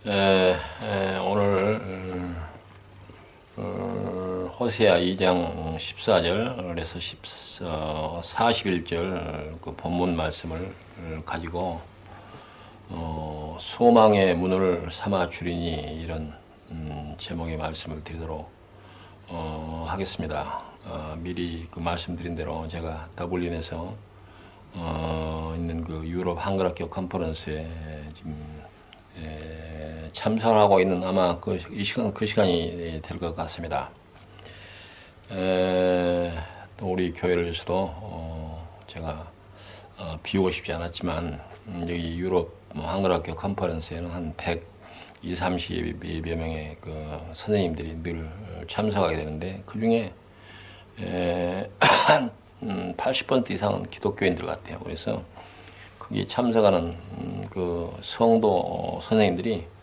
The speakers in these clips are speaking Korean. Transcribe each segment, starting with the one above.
오늘 호세아 2장 14절에서 41절 그 본문 말씀을 가지고 소망의 문을 삼아 주리니 이런 제목의 말씀을 드리도록 하겠습니다. 미리 그 말씀드린 대로 제가 더블린에서 있는 그 유럽 한글학교 컨퍼런스에 지금 참석하고 있는 아마 그 시간이 될 것 같습니다. 또 우리 교회를 위해서도 제가 비우고 싶지 않았지만 여기 유럽 한글학교 컨퍼런스에는 한 120~130여 명의 그 선생님들이 늘 참석하게 되는데 그 중에 한 80% 이상은 기독교인들 같아요. 그래서 거기 참석하는 그 성도 선생님들이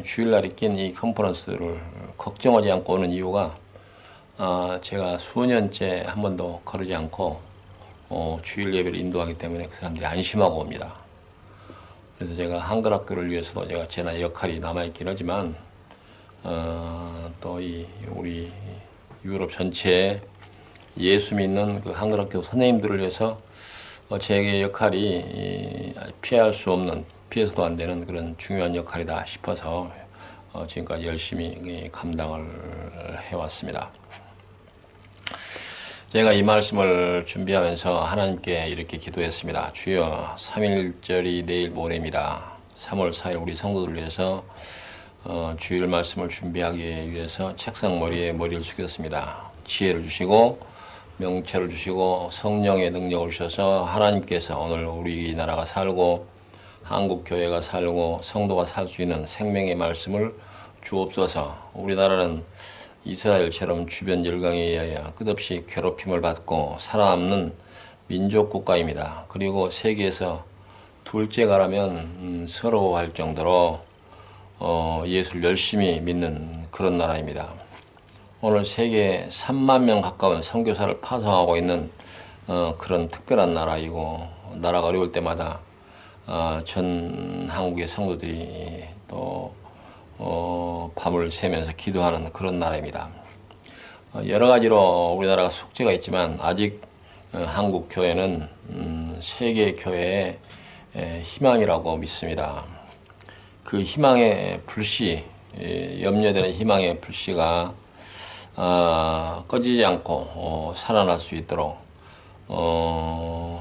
주일날에 낀 이 컨퍼런스를 걱정하지 않고 오는 이유가 제가 수년째 한 번도 거르지 않고 주일 예배를 인도하기 때문에 그 사람들이 안심하고 옵니다. 그래서 제가 한글학교를 위해서도 제가 제 역할이 남아있긴 하지만 또 이 우리 유럽 전체에 예수 믿는 그 한글학교 선생님들을 위해서 제 역할이 피할 수 없는, 피해서도 안 되는 그런 중요한 역할이다 싶어서 지금까지 열심히 감당을 해왔습니다. 제가 이 말씀을 준비하면서 하나님께 이렇게 기도했습니다. 주여, 3.1절이 내일 모레입니다. 3월 4일 우리 성도들을 위해서 주일 말씀을 준비하기 위해서 책상 머리에 머리를 숙였습니다. 지혜를 주시고 명체를 주시고 성령의 능력을 주셔서 하나님께서 오늘 우리나라가 살고 한국교회가 살고 성도가 살 수 있는 생명의 말씀을 주옵소서. 우리나라는 이스라엘처럼 주변 열강에 의하여 끝없이 괴롭힘을 받고 살아남는 민족 국가입니다. 그리고 세계에서 둘째가라면 서러워할 정도로 예수를 열심히 믿는 그런 나라입니다. 오늘 세계 3만 명 가까운 선교사를 파송하고 있는 그런 특별한 나라이고, 나라가 어려울 때마다 전 한국의 성도들이 또 밤을 새면서 기도하는 그런 나라입니다. 여러 가지로 우리나라가 숙제가 있지만 아직 한국 교회는 세계 교회의 희망이라고 믿습니다. 그 희망의 불씨, 염려되는 희망의 불씨가 꺼지지 않고 살아날 수 있도록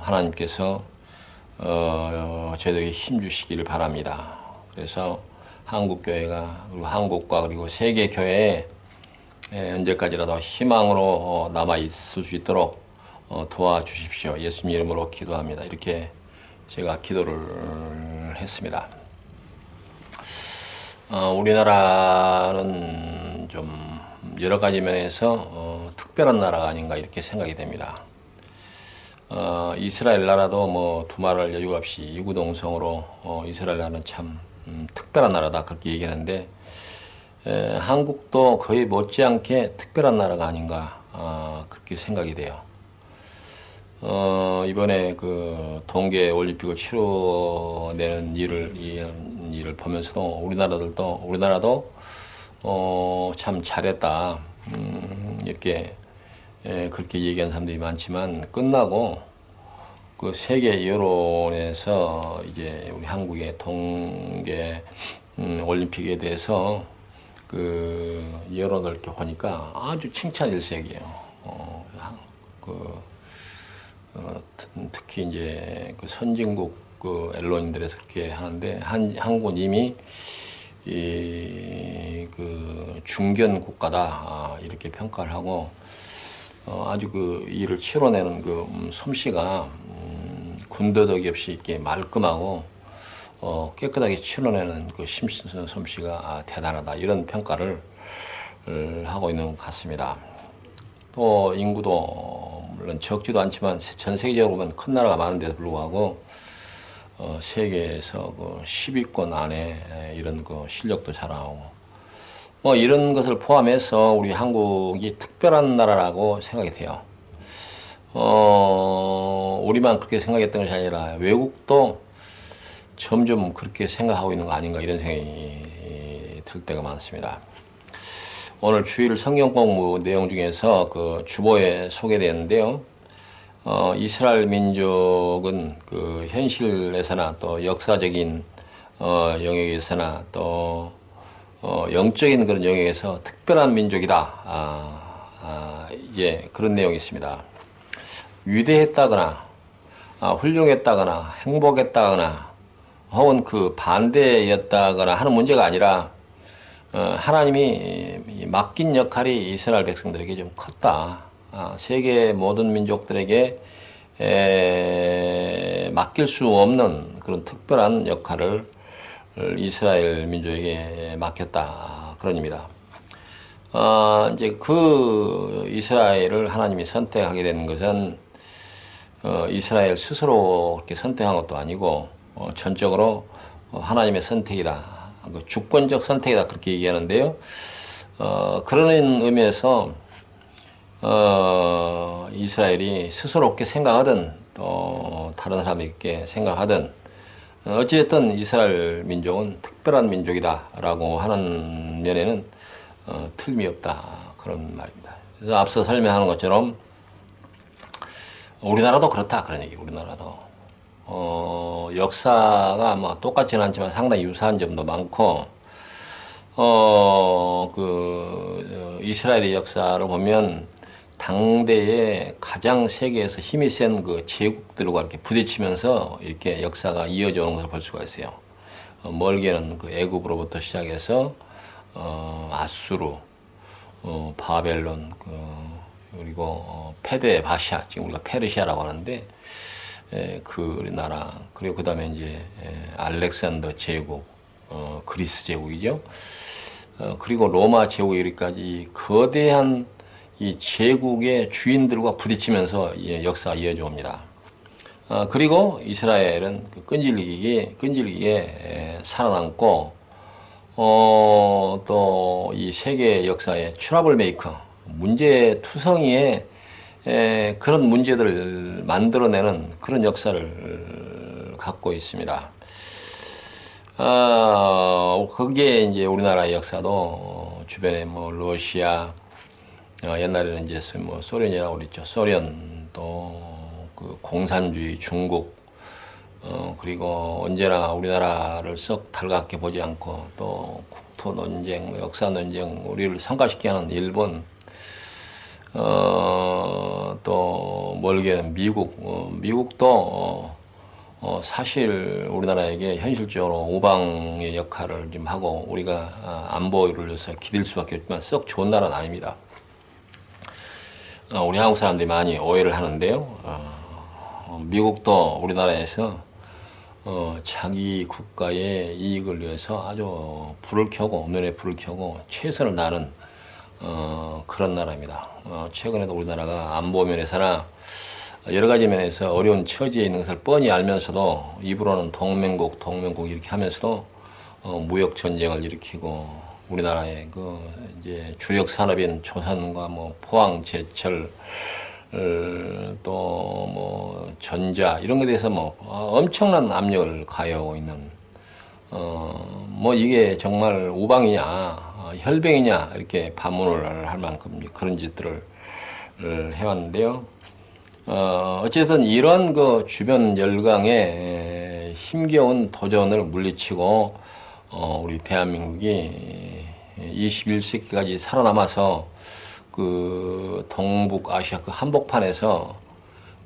하나님께서 저희들에게 힘 주시기를 바랍니다. 그래서 한국교회가, 그리고 한국과 그리고 세계교회에 언제까지라도 희망으로 남아있을 수 있도록 도와주십시오. 예수님 이름으로 기도합니다. 이렇게 제가 기도를 했습니다. 우리나라는 좀 여러 가지 면에서 특별한 나라가 아닌가 이렇게 생각이 됩니다. 이스라엘 나라도 뭐 두말할 여유가 없이 이구동성으로 이스라엘 나라는 참 특별한 나라다 그렇게 얘기하는데 한국도 거의 못지않게 특별한 나라가 아닌가 그렇게 생각이 돼요. 이번에 그 동계 올림픽을 치러내는 일을 보면서도 우리나라도 참 잘했다 이렇게 그렇게 얘기하는 사람들이 많지만 끝나고 그 세계 여론에서 이제 우리 한국의 동계 올림픽에 대해서 그 여론을 이렇게 보니까 아주 칭찬일색이에요. 특히 이제 그 선진국 그 언론인들에서 그렇게 하는데 한국은 이미 그 중견 국가다 이렇게 평가를 하고 아주 그 일을 치러내는 그 솜씨가 군더더기 없이 이렇게 말끔하고 깨끗하게 치러내는 그 솜씨가 대단하다 이런 평가를 하고 있는 것 같습니다. 또 인구도 물론 적지도 않지만 전 세계적으로 보면 큰 나라가 많은데도 불구하고 세계에서 그 10위권 안에 이런 그 실력도 자랑하고 뭐 이런 것을 포함해서 우리 한국이 특별한 나라라고 생각이 돼요. 우리만 그렇게 생각했던 것이 아니라 외국도 점점 그렇게 생각하고 있는 거 아닌가 이런 생각이 들 때가 많습니다. 오늘 주일 성경 공부 내용 중에서 그 주보에 소개되었는데요. 이스라엘 민족은 그 현실에서나 또 역사적인 영역에서나 또 영적인 그런 영역에서 특별한 민족이다. 이제 그런 내용이 있습니다. 위대했다거나 훌륭했다거나 행복했다거나 혹은 그 반대였다거나 하는 문제가 아니라 하나님이 맡긴 역할이 이스라엘 백성들에게 좀 컸다. 세계 모든 민족들에게 맡길 수 없는 그런 특별한 역할을 이스라엘 민족에게 맡겼다. 그런 의미다. 이제 그 이스라엘을 하나님이 선택하게 된 것은 이스라엘 스스로 그렇게 선택한 것도 아니고 전적으로 하나님의 선택이다. 그 주권적 선택이다. 그렇게 얘기하는데요. 그런 의미에서 이스라엘이 스스로 그렇게 생각하든 또 다른 사람에게 생각하든 어찌됐든 이스라엘 민족은 특별한 민족이다라고 하는 면에는 틀림이 없다. 그런 말입니다. 그래서 앞서 설명하는 것처럼 우리나라도 그렇다. 그런 얘기. 우리나라도 역사가 뭐 똑같지는 않지만 상당히 유사한 점도 많고 이스라엘의 역사를 보면 당대에 가장 세계에서 힘이 센 그 제국들과 이렇게 부딪히면서 이렇게 역사가 이어져 오는 것을 볼 수가 있어요. 멀게는 그 애굽으로부터 시작해서 아수르, 바벨론, 그리고 페르 바샤, 지금 우리가 페르시아라고 하는데 그 나라, 그리고 그 다음에 이제 알렉산더 제국, 그리스 제국이죠. 그리고 로마 제국 이르기까지 거대한 이 제국의 주인들과 부딪히면서 역사가 이어져 옵니다. 그리고 이스라엘은 그 끈질기게 살아남고 또 이 세계 역사의 트러블 메이커, 문제투성이의 그런 문제들을 만들어내는 그런 역사를 갖고 있습니다. 그게 이제 우리나라의 역사도 주변에 뭐 러시아, 옛날에는 이제 뭐 소련이라고 그랬죠. 소련, 또 그 공산주의 중국, 그리고 언제나 우리나라를 썩 달갑게 보지 않고 또 국토 논쟁, 역사 논쟁, 우리를 성가시게 하는 일본, 또 멀게는 미국, 미국도 사실 우리나라에게 현실적으로 우방의 역할을 좀 하고 우리가 안보를 위해서 기댈 수밖에 없지만 썩 좋은 나라는 아닙니다. 우리 한국 사람들이 많이 오해를 하는데요. 미국도 우리나라에서 자기 국가의 이익을 위해서 아주 불을 켜고 눈에 불을 켜고 최선을 다하는 그런 나라입니다. 최근에도 우리나라가 안보 면에서나 여러 가지 면에서 어려운 처지에 있는 것을 뻔히 알면서도 입으로는 동맹국 이렇게 하면서도 무역 전쟁을 일으키고 우리나라의 그 이제 주력 산업인 조선과 뭐 포항, 제철, 또 뭐 전자 이런 것에 대해서 뭐 엄청난 압력을 가해오고 있는 뭐 이게 정말 우방이냐 혈병이냐 이렇게 반문을 할 만큼 그런 짓들을 해왔는데요. 어쨌든 이런 그 주변 열강의 힘겨운 도전을 물리치고 우리 대한민국이 21세기까지 살아남아서 그 동북아시아 그 한복판에서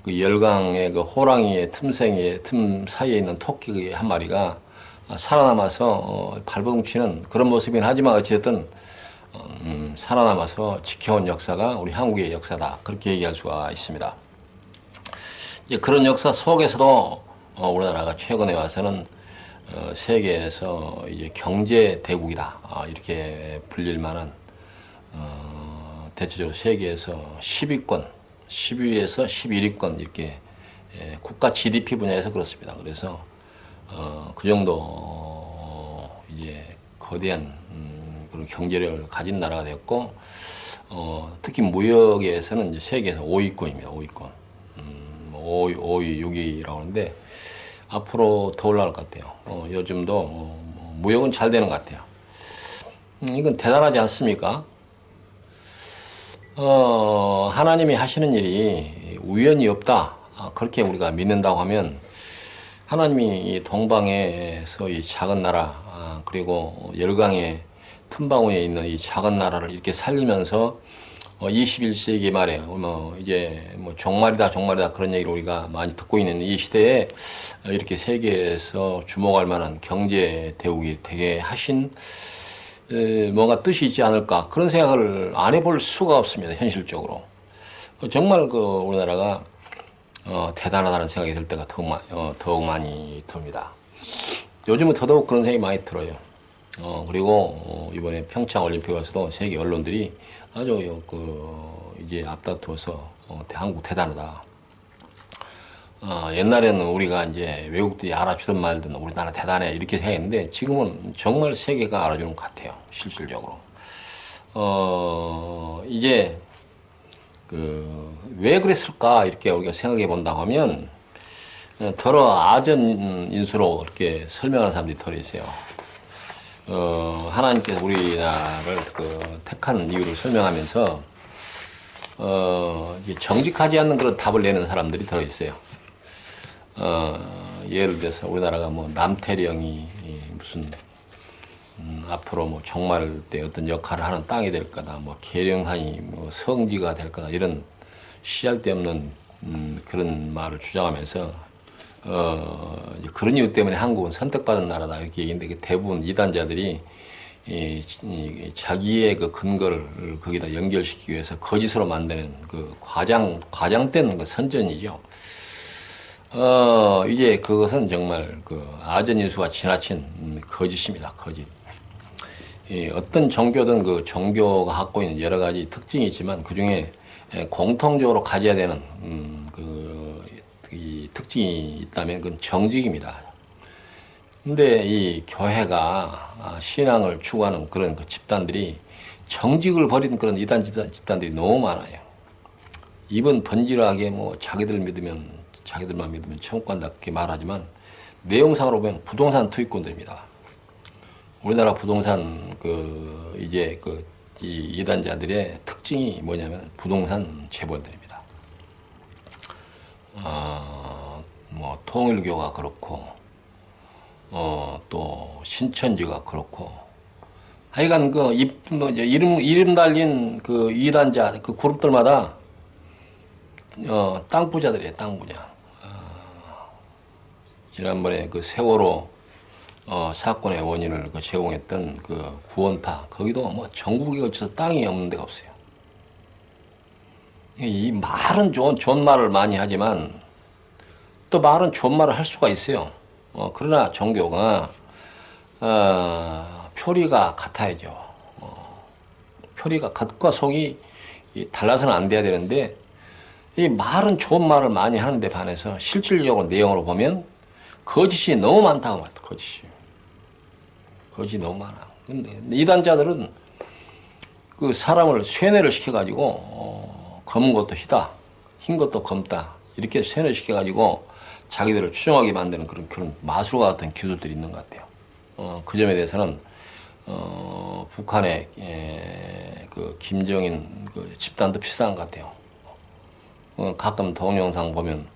그 열강의 그 호랑이의 틈 사이에 있는 토끼 한 마리가 살아남아서 발버둥 치는 그런 모습이긴 하지만 어쨌든 살아남아서 지켜온 역사가 우리 한국의 역사다. 그렇게 얘기할 수가 있습니다. 이제 그런 역사 속에서도 우리나라가 최근에 와서는 세계에서 이제 경제 대국이다. 이렇게 불릴 만한 대체적으로 세계에서 10위권, 10위에서 11위권 이렇게 국가 GDP 분야에서 그렇습니다. 그래서 그 정도 이제 거대한 그런 경제력을 가진 나라가 됐고 특히 무역에서는 이제 세계에서 5위권입니다. 5위권. 5위, 6위라고 하는데 앞으로 더 올라갈 것 같아요. 요즘도 무역은 잘 되는 것 같아요. 이건 대단하지 않습니까? 하나님이 하시는 일이 우연이 없다. 그렇게 우리가 믿는다고 하면 하나님이 이 동방에서 이 작은 나라, 그리고 열강의 틈바구니에 있는 이 작은 나라를 이렇게 살리면서 21세기 말에 이제 종말이다 그런 얘기를 우리가 많이 듣고 있는 이 시대에 이렇게 세계에서 주목할 만한 경제 대국이 되게 하신 뭔가 뜻이 있지 않을까 그런 생각을 안 해볼 수가 없습니다. 현실적으로 정말 그 우리나라가 대단하다는 생각이 들 때가 더욱 많이 듭니다. 요즘은 더더욱 그런 생각이 많이 들어요. 그리고 이번에 평창 올림픽에서도 세계 언론들이 아주 이제 앞다투어서 한국 대단하다. 옛날에는 우리가 이제 외국들이 알아주든 말든 우리나라 대단해 이렇게 생각했는데 지금은 정말 세계가 알아주는 것 같아요. 실질적으로. 이제 왜 그랬을까 이렇게 우리가 생각해 본다고 하면 더러 아전 인수로 이렇게 설명하는 사람들이 덜 있어요. 하나님께서 우리나라를 택한 이유를 설명하면서 정직하지 않는 그런 답을 내는 사람들이 덜 있어요. 예를 들어서 우리나라가 남태령이 무슨 앞으로 종말 때 어떤 역할을 하는 땅이 될 거다, 계령산이 성지가 될 거다 이런 씨알데없는 그런 말을 주장하면서 그런 이유 때문에 한국은 선택받은 나라다 이렇게 얘기했는데 대부분 이단자들이 자기의 그 근거를 거기다 연결시키기 위해서 거짓으로 만드는 그 과장된 그 선전이죠. 이제 그것은 정말 아전인수가 지나친 거짓입니다. 거짓. 어떤 종교든 그 종교가 갖고 있는 여러 가지 특징이 있지만 그 중에 공통적으로 가져야 되는 이 특징이 있다면 그건 정직입니다. 근데 이 교회가 신앙을 추구하는 그런 집단들이 정직을 버리는 그런 이단 집단들이 너무 많아요. 입은 번지르하게 자기들만 믿으면 천국 간다 그렇게 말하지만 내용상으로 보면 부동산 투기꾼들입니다. 우리나라 부동산 이제 이 이단자들의 특징이 뭐냐면 부동산 재벌들입니다. 통일교가 그렇고 또 신천지가 그렇고 하여간 이름 달린 이단자 그룹들마다 땅 부자들이에요. 땅 부자. 지난번에 세월호 사건의 원인을 제공했던 구원파 거기도 전국에 걸쳐서 땅이 없는 데가 없어요. 이 말은 좋은 말을 많이 하지만 또 말은 좋은 말을 할 수가 있어요. 그러나 종교가 표리가 같아야죠. 표리가 겉과 속이 달라서는 안 돼야 되는데 이 말은 좋은 말을 많이 하는데 반해서 실질적으로 내용으로 보면 거짓이 너무 많다고 말이야. 거짓이 너무 많아. 근데 이단자들은 사람을 쇠뇌를 시켜가지고 검은 것도 희다, 흰 것도 검다 이렇게 쇠뇌시켜가지고 자기들을 추종하게 만드는 그런 마술과 같은 기술들이 있는 것 같아요. 그 점에 대해서는 북한의 김정인 집단도 비슷한 것 같아요. 가끔 동영상 보면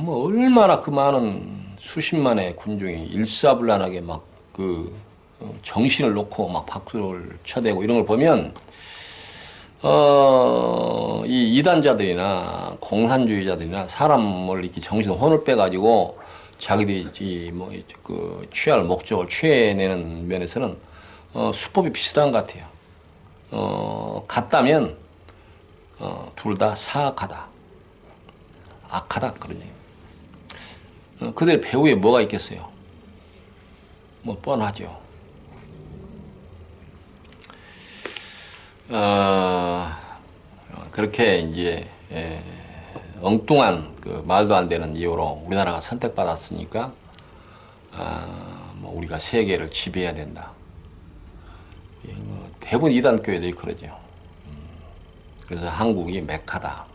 얼마나 많은 수십만의 군중이 일사불란하게 정신을 놓고 박수를 쳐대고 이런 걸 보면 이 이단자들이나 공산주의자들이나 사람을 이렇게 정신 혼을 빼가지고 자기들이 취할 목적을 취해내는 면에서는 수법이 비슷한 것 같아요. 같다면 둘 다 사악하다, 악하다 그런 얘기. 그들 배후에 뭐가 있겠어요? 뻔하죠. 그렇게 이제 엉뚱한 말도 안 되는 이유로 우리나라가 선택받았으니까 우리가 세계를 지배해야 된다. 대부분 이단 교회들이 그러죠. 그래서 한국이 메카다.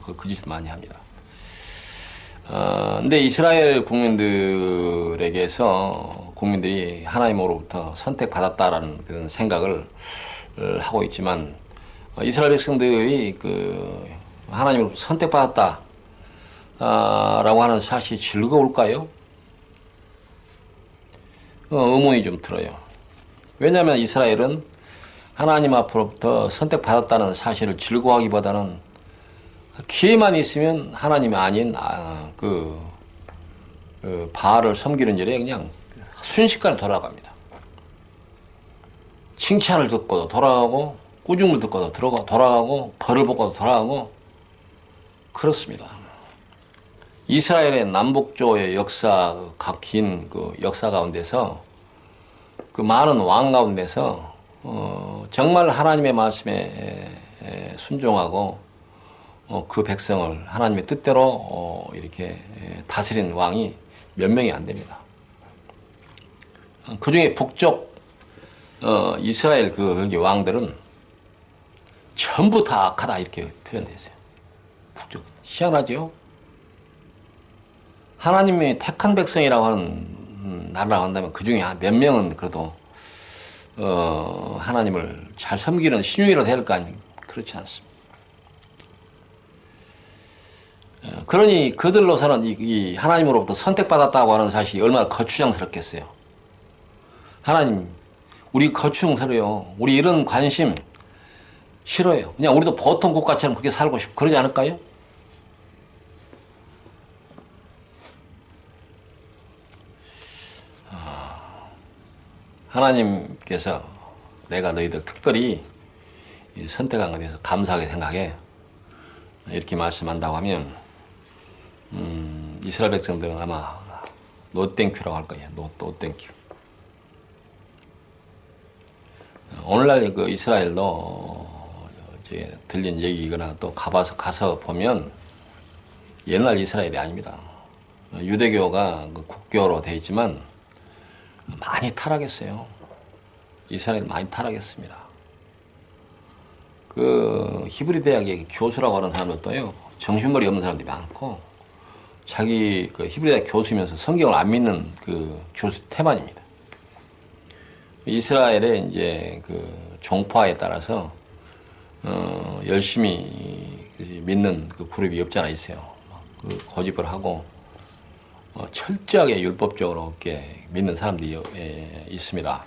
그 짓을 많이 합니다. 근데 이스라엘 국민들이 하나님으로부터 선택받았다라는 그런 생각을 하고 있지만, 이스라엘 백성들이 그 하나님으로부터 선택받았다 라고 하는 사실이 즐거울까요? 의문이 좀 들어요. 왜냐하면 이스라엘은 하나님 앞으로부터 선택받았다는 사실을 즐거워하기보다는 기회만 있으면 하나님이 아닌 바알을 섬기는 일에 그냥 순식간에 돌아갑니다. 칭찬을 듣고도 돌아가고, 꾸중을 듣고도 돌아가고, 벌을 받고도 돌아가고, 그렇습니다. 이스라엘의 남북조의 역사, 긴 그 역사 가운데서, 그 많은 왕 가운데서 정말 하나님의 말씀에 순종하고 그 백성을 하나님의 뜻대로 이렇게 다스린 왕이 몇 명이 안 됩니다. 그 중에 북쪽 이스라엘 거기 왕들은 전부 다 악하다 이렇게 표현되어 있어요. 북쪽. 희한하죠? 하나님이 택한 백성이라고 하는 나라라고 한다면 그 중에 몇 명은 그래도 하나님을 잘 섬기는 신유이라도 될 거 아닙니까? 그렇지 않습니다. 그러니 그들로서는 이 하나님으로부터 선택받았다고 하는 사실이 얼마나 거추장스럽겠어요. 하나님, 우리 거추장스러워요. 우리 이런 관심 싫어요. 그냥 우리도 보통 국가처럼 그렇게 살고 싶고 그러지 않을까요? 하나님께서 내가 너희들 특별히 선택한 것에 대해서 감사하게 생각해. 이렇게 말씀한다고 하면 이스라엘 백성들은 아마 노 땡큐라고 할 거예요. 노 땡큐. 오늘날 그 이스라엘도 이제 들린 얘기거나 또 가서 보면 옛날 이스라엘이 아닙니다. 유대교가 그 국교로 되어 있지만 많이 타락했어요. 이스라엘 많이 타락했습니다. 그 히브리 대학의 교수라고 하는 사람들도요, 정신머리 없는 사람들이 많고, 자기 그 히브리 대학 교수면서 성경을 안 믿는 그 교수 태반입니다. 이스라엘의 이제 그 종파에 따라서 열심히 믿는 그 그룹이 없지 않아 있어요. 그 고집을 하고 철저하게 율법적으로 이렇게 믿는 사람들이 있습니다.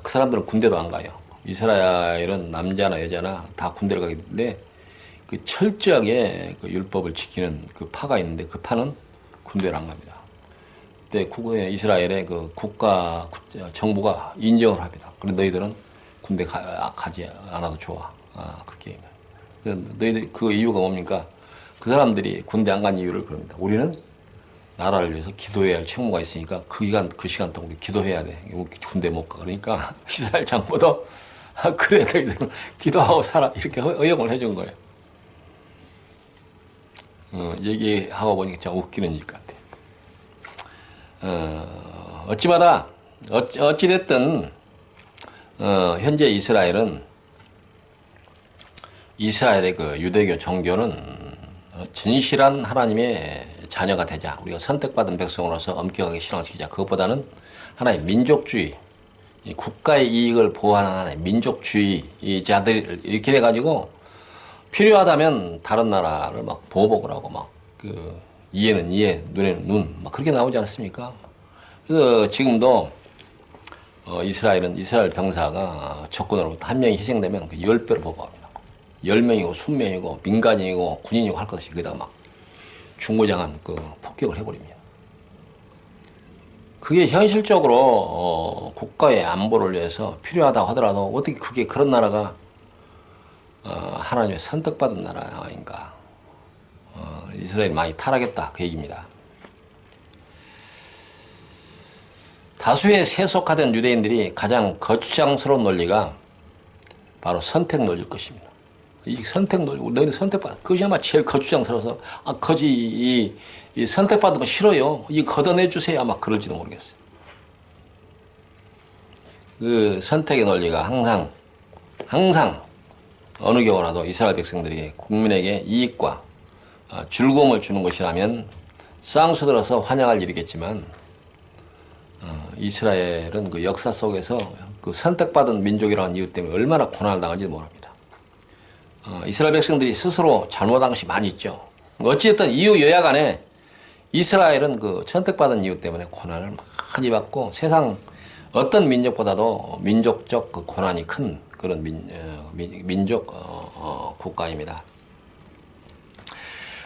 그 사람들은 군대도 안 가요. 이스라엘은 남자나 여자나 다 군대를 가기 때문에 그 철저하게 그 율법을 지키는 그 파가 있는데 그 파는 군대를 안 갑니다. 근데 이스라엘의 그 국가 정부가 인정을 합니다. 그래 너희들은 군대 가지 않아도 좋아. 그렇게. 너희들 그 이유가 뭡니까? 그 사람들이 군대 안 간 이유를 그럽니다. 우리는 나라를 위해서 기도해야 할 책무가 있으니까 그 시간 동안 우리 기도해야 돼. 군대 못 가. 그러니까 이스라엘 장부도 그래 너희들은 기도하고 살아. 이렇게 허용을 해준 거예요. 얘기하고 보니까 참 웃기는 일 같아. 어찌됐든 현재 이스라엘의 그 유대교 종교는 진실한 하나님의 자녀가 되자, 우리가 선택받은 백성으로서 엄격하게 신앙을 지키자. 그것보다는 하나의 민족주의, 국가의 이익을 보호하는 하나의 민족주의자들 이렇게 돼가지고 필요하다면 다른 나라를 막 보복을 하고 막 그 이해는 이해, 눈에는 눈, 막 그렇게 나오지 않습니까? 그래서 지금도 이스라엘 병사가 적군으로부터 한 명이 희생되면 그 10배로 보복합니다. 10명이고 20명이고 민간인이고 군인이고 할 것 없이 거기다가 막 중무장한 그 폭격을 해버립니다. 그게 현실적으로 국가의 안보를 위해서 필요하다고 하더라도 어떻게 그런 나라가 하나님의 선택받은 나라인가? 이스라엘이 많이 타락했다 그 얘기입니다. 다수의 세속화된 유대인들이 가장 거추장스러운 논리가 바로 선택 논리일 것입니다. 이 선택 논리, 너희는 선택받아. 그것이 아마 제일 거추장스러워서, 이 선택받은 거 싫어요. 이 걷어내주세요. 아마 그럴지도 모르겠어요. 그 선택의 논리가 항상 어느 경우라도 이스라엘 백성들에게 국민에게 이익과 즐거움을 주는 것이라면 쌍수들어서 환영할 일이겠지만 이스라엘은 그 역사 속에서 그 선택받은 민족이라는 이유 때문에 얼마나 고난을 당한지 모릅니다. 이스라엘 백성들이 스스로 잘못한 것이 많이 있죠. 어찌됐든 이유 여야 간에 이스라엘은 그 선택받은 이유 때문에 고난을 많이 받고 세상 어떤 민족보다도 민족적 그 고난이 큰 그런 민족 국가입니다.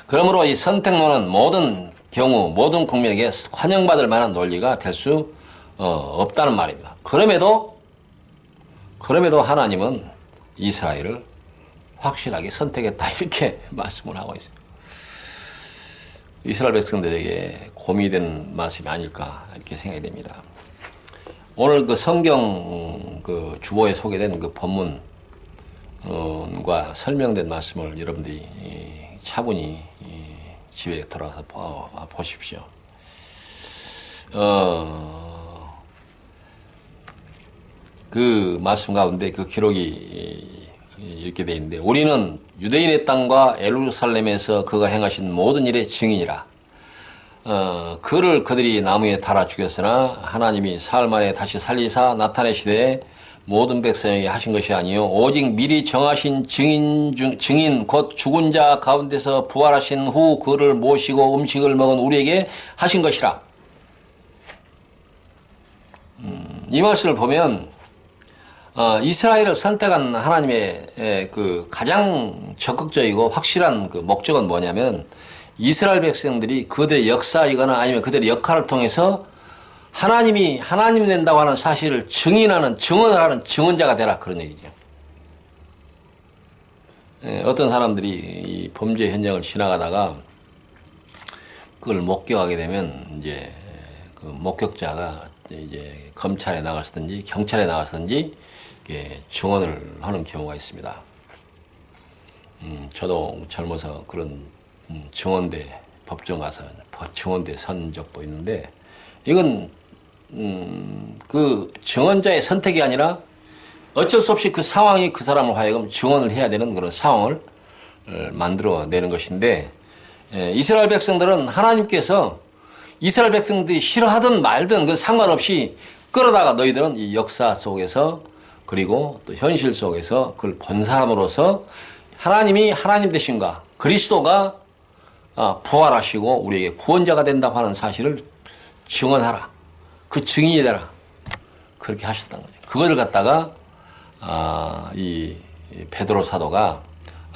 그러므로 이 선택론은 모든 경우 모든 국민에게 환영받을 만한 논리가 될 수 없다는 말입니다. 그럼에도 하나님은 이스라엘을 확실하게 선택했다 이렇게 말씀을 하고 있어요. 이스라엘 백성들에게 고민이 되는 말씀이 아닐까 이렇게 생각이 됩니다. 오늘 그 성경 그 주보에 소개된 그 본문과 설명된 말씀을 여러분들이 차분히 집에 돌아가서 보십시오. 그 말씀 가운데 그 기록이 이렇게 되어 있는데, 우리는 유대인의 땅과 예루살렘에서 그가 행하신 모든 일의 증인이라. 그를 그들이 나무에 달아 죽였으나 하나님이 사흘 만에 다시 살리사 나타내시되 모든 백성에게 하신 것이 아니요 오직 미리 정하신 증인 곧 죽은 자 가운데서 부활하신 후 그를 모시고 음식을 먹은 우리에게 하신 것이라. 이 말씀을 보면 이스라엘을 선택한 하나님의 그 가장 적극적이고 확실한 그 목적은 뭐냐면, 이스라엘 백성들이 그들의 역사이거나 아니면 그들의 역할을 통해서 하나님이 하나님 된다고 하는 사실을 증언을 하는 증언자가 되라, 그런 얘기죠. 어떤 사람들이 이 범죄 현장을 지나가다가 그걸 목격하게 되면 이제 그 목격자가 이제 검찰에 나가서든지 경찰에 나가서든지 증언을 하는 경우가 있습니다. 저도 젊어서 그런 증언대 법정 가서 증언대 선 적도 있는데, 이건 그 증언자의 선택이 아니라 어쩔 수 없이 그 상황이 그 사람을 하여금 증언을 해야 되는 그런 상황을 만들어내는 것인데, 이스라엘 백성들은 하나님께서 이스라엘 백성들이 싫어하든 말든 그 상관없이 끌어다가 너희들은 이 역사 속에서 그리고 또 현실 속에서 그걸 본 사람으로서 하나님이 하나님 되신가, 그리스도가 부활하시고 우리에게 구원자가 된다고 하는 사실을 증언하라. 그 증인이 되라. 그렇게 하셨다는 거죠. 그것을 갖다가 이 베드로 사도가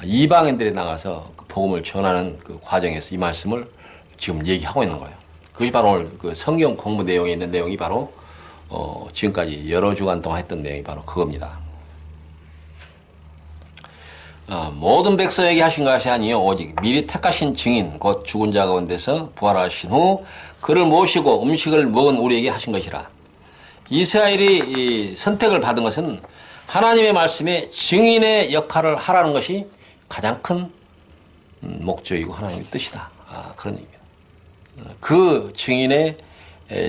이방인들에 나가서 복음을 전하는 그 과정에서 이 말씀을 지금 얘기하고 있는 거예요. 그것이 바로 오늘 그 성경 공부 내용에 있는 내용이 바로 지금까지 여러 주간 동안 했던 내용이 바로 그겁니다. 모든 백성에게 하신 것이 아니요 오직 미리 택하신 증인 곧 죽은 자 가운데서 부활하신 후 그를 모시고 음식을 먹은 우리에게 하신 것이라. 이스라엘이 선택을 받은 것은 하나님의 말씀에 증인의 역할을 하라는 것이 가장 큰 목적이고 하나님의 뜻이다. 그런 얘기입니다. 그 증인의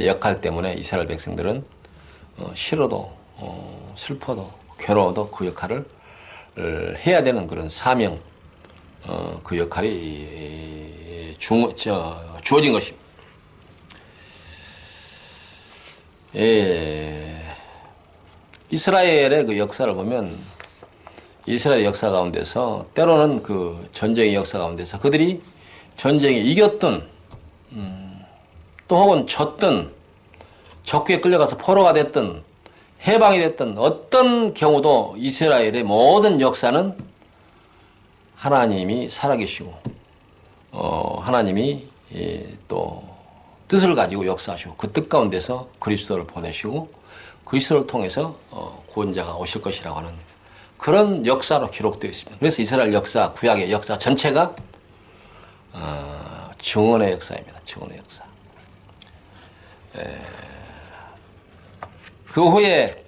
역할 때문에 이스라엘 백성들은 싫어도 슬퍼도 괴로워도 그 역할을 해야 되는 그런 사명, 그 역할이 주어진 것입니다. 이스라엘의 그 역사를 보면 이스라엘 역사 가운데서 때로는 그 전쟁의 역사 가운데서 그들이 전쟁에 이겼든 또 혹은 졌든 적국에 끌려가서 포로가 됐든 해방이 됐든 어떤 경우도 이스라엘의 모든 역사는 하나님이 살아계시고 하나님이 또 뜻을 가지고 역사하시고 그 뜻 가운데서 그리스도를 보내시고 그리스도를 통해서 구원자가 오실 것이라고 하는 그런 역사로 기록되어 있습니다. 그래서 이스라엘 역사, 구약의 역사 전체가 증언의 역사입니다. 증언의 역사. 그 후에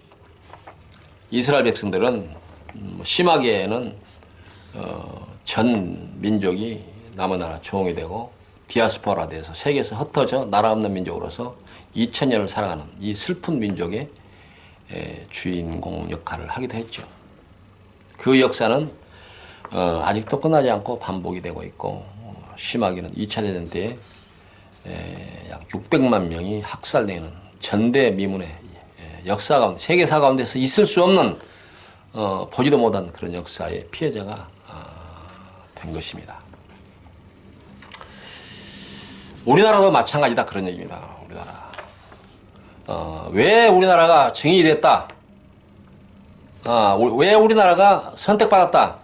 이스라엘 백성들은 심하게는 전 민족이 남의 나라 종이 되고 디아스포라 돼서 세계에서 흩어져 나라 없는 민족으로서 2000년을 살아가는 이 슬픈 민족의 주인공 역할을 하기도 했죠. 그 역사는 아직도 끝나지 않고 반복이 되고 있고 심하게는 2차 대전 때 약 600만 명이 학살되는 전대미문의 역사 가운데, 세계사 가운데서 있을 수 없는 보지도 못한 그런 역사의 피해자가 된 것입니다. 우리나라도 마찬가지다, 그런 얘기입니다. 우리나라. 왜 우리나라가 증인이 됐다? 왜 우리나라가 선택받았다?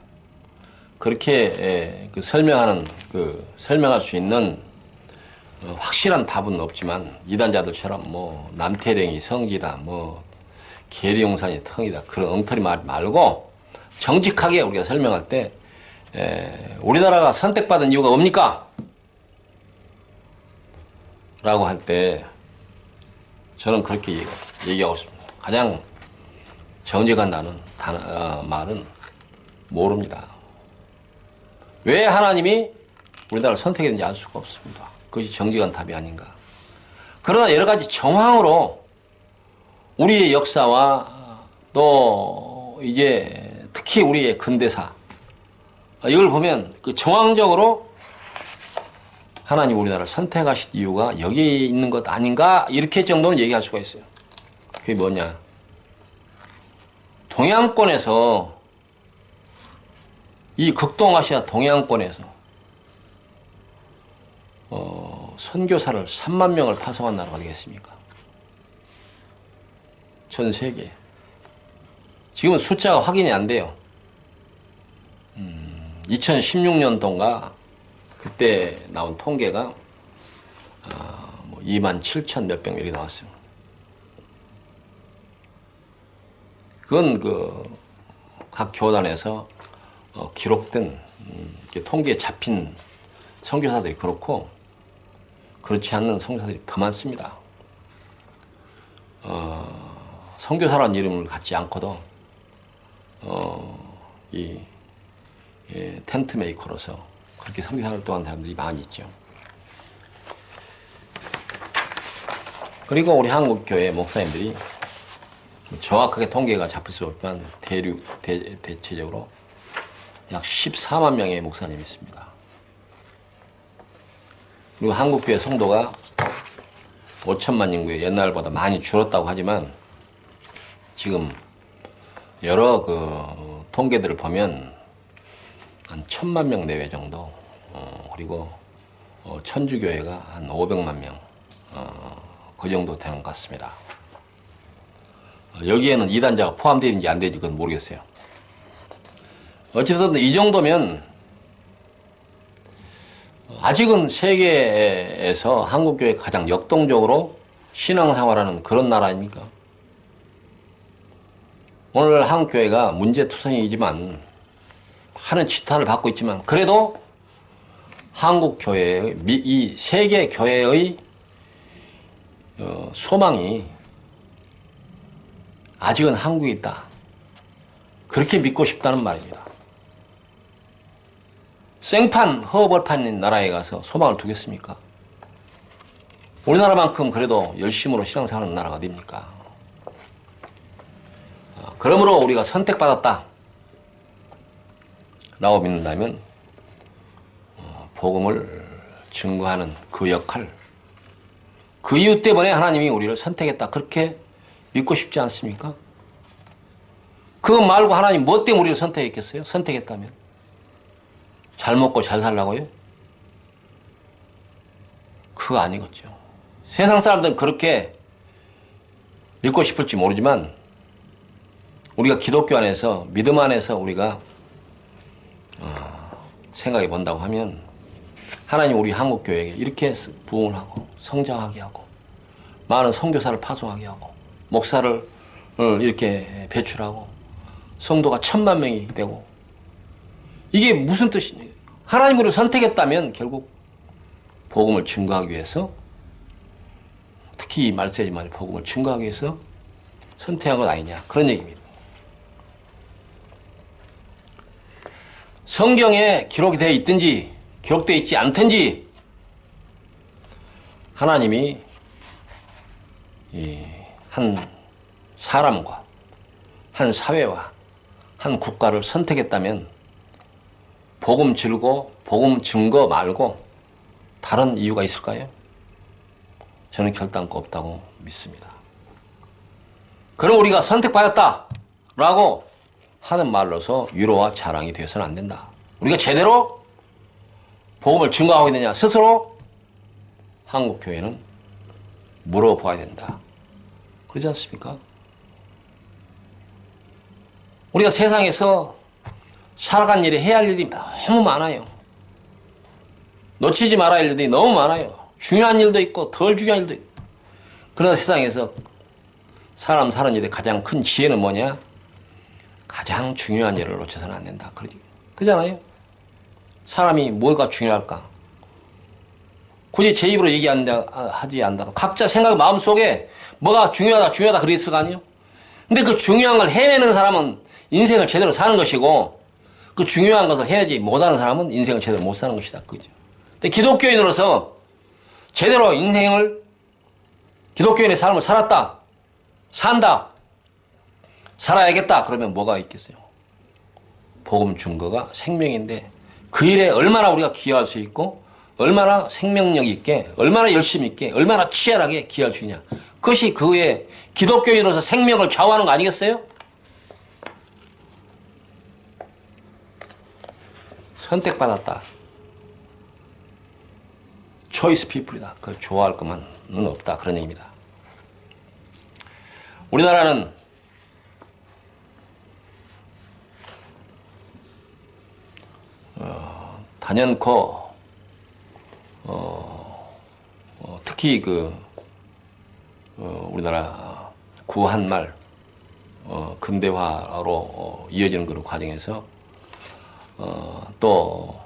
그렇게 설명할 수 있는 확실한 답은 없지만, 이단자들처럼 뭐 남태령이 성지다, 뭐 계룡산이 텅이다, 그런 엉터리 말 말고 정직하게 우리가 설명할 때 우리나라가 선택받은 이유가 뭡니까? 라고 할 때 저는 그렇게 얘기하고 싶습니다. 가장 정직한 말은 모릅니다. 왜 하나님이 우리나라를 선택했는지 알 수가 없습니다. 그것이 정직한 답이 아닌가. 그러나 여러 가지 정황으로 우리의 역사와 또 이제 특히 우리의 근대사, 이걸 보면 그 정황적으로 하나님 우리나라를 선택하신 이유가 여기에 있는 것 아닌가, 이렇게 정도는 얘기할 수가 있어요. 그게 뭐냐? 동양권에서, 이 극동아시아 동양권에서 선교사를 3만 명을 파송한 나라가 되겠습니까? 전 세계. 지금은 숫자가 확인이 안 돼요. 2016년도인가 그때 나온 통계가 2만 7천 몇백 명이 나왔어요. 그건 각 교단에서 기록된 통계에 잡힌 선교사들이 그렇고, 그렇지 않는 선교사들이 더 많습니다. 선교사라는 이름을 갖지 않고도 텐트 메이커로서 그렇게 선교 활동하는 사람들이 많이 있죠. 그리고 우리 한국교회 목사님들이 정확하게 통계가 잡힐 수 없지만 대체적으로 약 14만 명의 목사님이 있습니다. 그리고 한국교회 성도가 5천만 인구에 옛날보다 많이 줄었다고 하지만, 지금 여러 통계들을 보면 한 1,000만 명 내외 정도, 그리고 천주교회가 한 500만 명, 그 정도 되는 것 같습니다. 여기에는 이단자가 포함되어 있는지 안 되는지 그건 모르겠어요. 어쨌든 이 정도면 아직은 세계에서 한국교회가 가장 역동적으로 신앙생활하는 그런 나라 아닙니까? 오늘 한국교회가 문제투성이지만, 하는 지탄을 받고 있지만, 그래도 한국교회의, 이 세계교회의 소망이 아직은 한국에 있다. 그렇게 믿고 싶다는 말입니다. 생판, 허벌판인 나라에 가서 소망을 두겠습니까? 우리나라만큼 그래도 열심으로 신앙생활하는 나라가 어딥니까? 그러므로 우리가 선택받았다 라고 믿는다면 복음을 증거하는 그 역할, 그 이유 때문에 하나님이 우리를 선택했다, 그렇게 믿고 싶지 않습니까? 그거 말고 하나님 뭐 때문에 우리를 선택했겠어요? 선택했다면 잘 먹고 잘 살라고요? 그거 아니겠죠. 세상 사람들은 그렇게 믿고 싶을지 모르지만, 우리가 기독교 안에서, 믿음 안에서 우리가 생각해 본다고 하면, 하나님 우리 한국교회에 이렇게 부흥을 하고 성장하게 하고 많은 선교사를 파송하게 하고 목사를 이렇게 배출하고 성도가 1,000만 명이 되고, 이게 무슨 뜻이냐? 하나님으로 선택했다면 결국 복음을 증거하기 위해서, 특히 말세지만의 복음을 증거하기 위해서 선택한 것 아니냐, 그런 얘기입니다. 성경에 기록이 되어 있든지 기록되어 있지 않든지, 하나님이 한 사람과 한 사회와 한 국가를 선택했다면 복음 증거 말고 다른 이유가 있을까요? 저는 결단코 없다고 믿습니다. 그럼 우리가 선택받았다 라고 하는 말로서 위로와 자랑이 되어서는 안 된다. 우리가 제대로 복음을 증거하고 있느냐 스스로 한국교회는 물어봐야 된다. 그러지 않습니까? 우리가 세상에서 살아간 일이 해야 할 일이 너무 많아요. 놓치지 말아야 할 일들이 너무 많아요. 중요한 일도 있고 덜 중요한 일도 있고. 그러나 세상에서 사람 사는 일의 가장 큰 지혜는 뭐냐? 가장 중요한 일을 놓쳐서는 안 된다. 그러잖아요. 사람이 뭐가 중요할까? 굳이 제 입으로 얘기하지 않는다. 각자 생각 마음속에 뭐가 중요하다 그랬을 거 아니에요? 근데 그 중요한 걸 해내는 사람은 인생을 제대로 사는 것이고 그 중요한 것을 해내지 못하는 사람은 인생을 제대로 못 사는 것이다. 그죠? 근데 기독교인으로서 제대로 기독교인의 삶을 산다, 살아야겠다. 그러면 뭐가 있겠어요? 복음 증거가 생명인데 그 일에 얼마나 우리가 기여할 수 있고 얼마나 생명력 있게, 얼마나 열심히 있게, 얼마나 치열하게 기여할 수 있냐. 그것이 그의 기독교인으로서 생명을 좌우하는 거 아니겠어요? 선택받았다. 초이스 피플이다. 그걸 좋아할 것만은 없다. 그런 얘기입니다. 우리나라는 단연코 특히 우리나라 구한말 근대화로 이어지는 그런 과정에서 또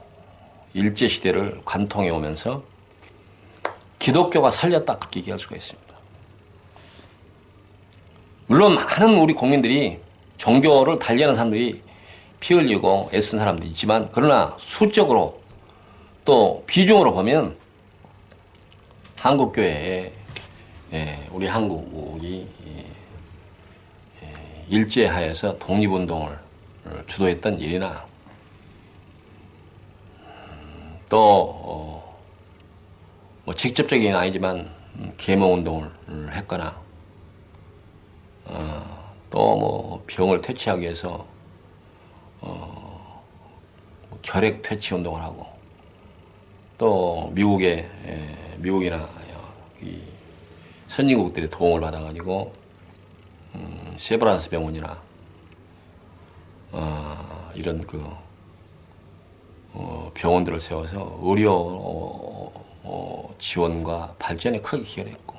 일제시대를 관통해 오면서 기독교가 살렸다 그렇게 얘기할 수가 있습니다. 물론 많은 우리 국민들이 종교를 달리하는 사람들이 피 흘리고 애쓴 사람도 있지만 그러나 수적으로 또 비중으로 보면 한국교회에 우리 한국이 일제하에서 독립운동을 주도했던 일이나 또 뭐 직접적인 아니지만 계몽운동을 했거나 또 뭐 병을 퇴치하기 위해서 결핵 퇴치 운동을 하고 또 미국이나 이 선진국들의 도움을 받아가지고 세브란스 병원이나 이런 병원들을 세워서 의료 지원과 발전에 크게 기여를 했고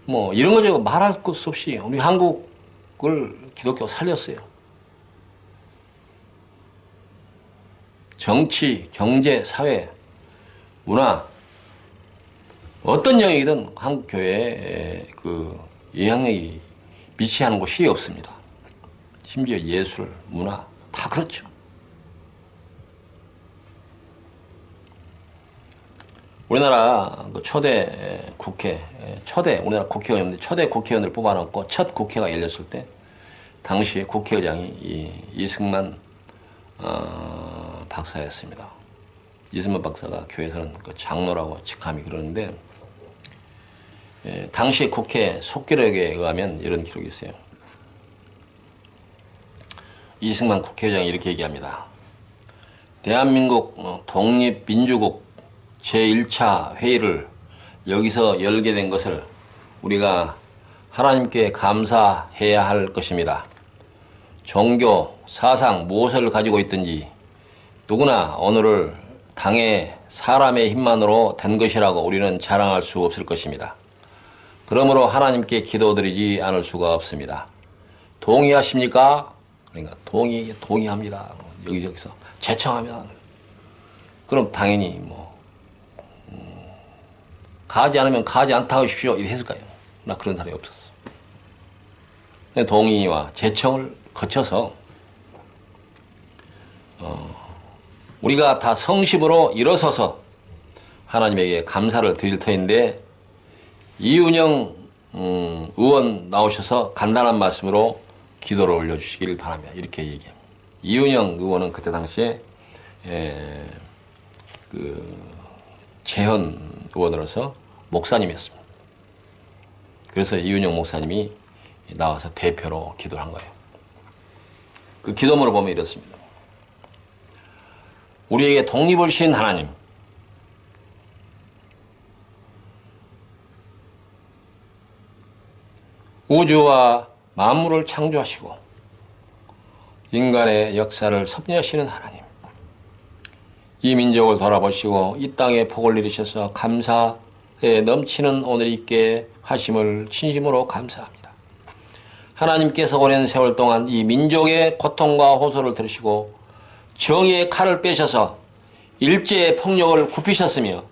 뭐 이런 거 제가 말할 것 없이 우리 한국을 기독교가 살렸어요. 정치, 경제, 사회, 문화 어떤 영역이든 한국 교회에 영향력이 미치하는 곳이 없습니다. 심지어 예술, 문화 다 그렇죠. 우리나라 초대 국회, 우리나라 국회의원인데 초대 국회의원을 뽑아놓고 첫 국회가 열렸을 때 당시에 국회의장이 이승만 박사였습니다. 이승만 박사가 교회에서는 장로라고 직함이 그러는데 당시 국회 속기록에 의하면 이런 기록이 있어요. 이승만 국회의장이 이렇게 얘기합니다. 대한민국 독립민주국 제1차 회의를 여기서 열게 된 것을 우리가 하나님께 감사해야 할 것입니다. 종교, 사상 무엇을 가지고 있든지 누구나 오늘을 당의 사람의 힘만으로 된 것이라고 우리는 자랑할 수 없을 것입니다. 그러므로 하나님께 기도드리지 않을 수가 없습니다. 동의하십니까? 그러니까 동의합니다. 여기저기서 제청합니다. 그럼 당연히 가지 않으면 가지 않다 하십시오. 이렇게 했을까요? 나 그런 사람이 없었어. 동의와 제청을 거쳐서 우리가 다 성심으로 일어서서 하나님에게 감사를 드릴 터인데 이은영 의원 나오셔서 간단한 말씀으로 기도를 올려주시길 바랍니다. 이렇게 얘기합니다. 이은영 의원은 그때 당시에 재헌 의원으로서 목사님이었습니다. 그래서 이윤영 목사님이 나와서 대표로 기도를 한 거예요. 그 기도문을 보면 이렇습니다. 우리에게 독립을 주신 하나님, 우주와 만물을 창조하시고 인간의 역사를 섭리하시는 하나님, 이 민족을 돌아보시고 이 땅에 복을 내리셔서 감사에 넘치는 오늘이 있게 하심을 진심으로 감사합니다. 하나님께서 오랜 세월 동안 이 민족의 고통과 호소를 들으시고 정의의 칼을 빼셔서 일제의 폭력을 굽히셨으며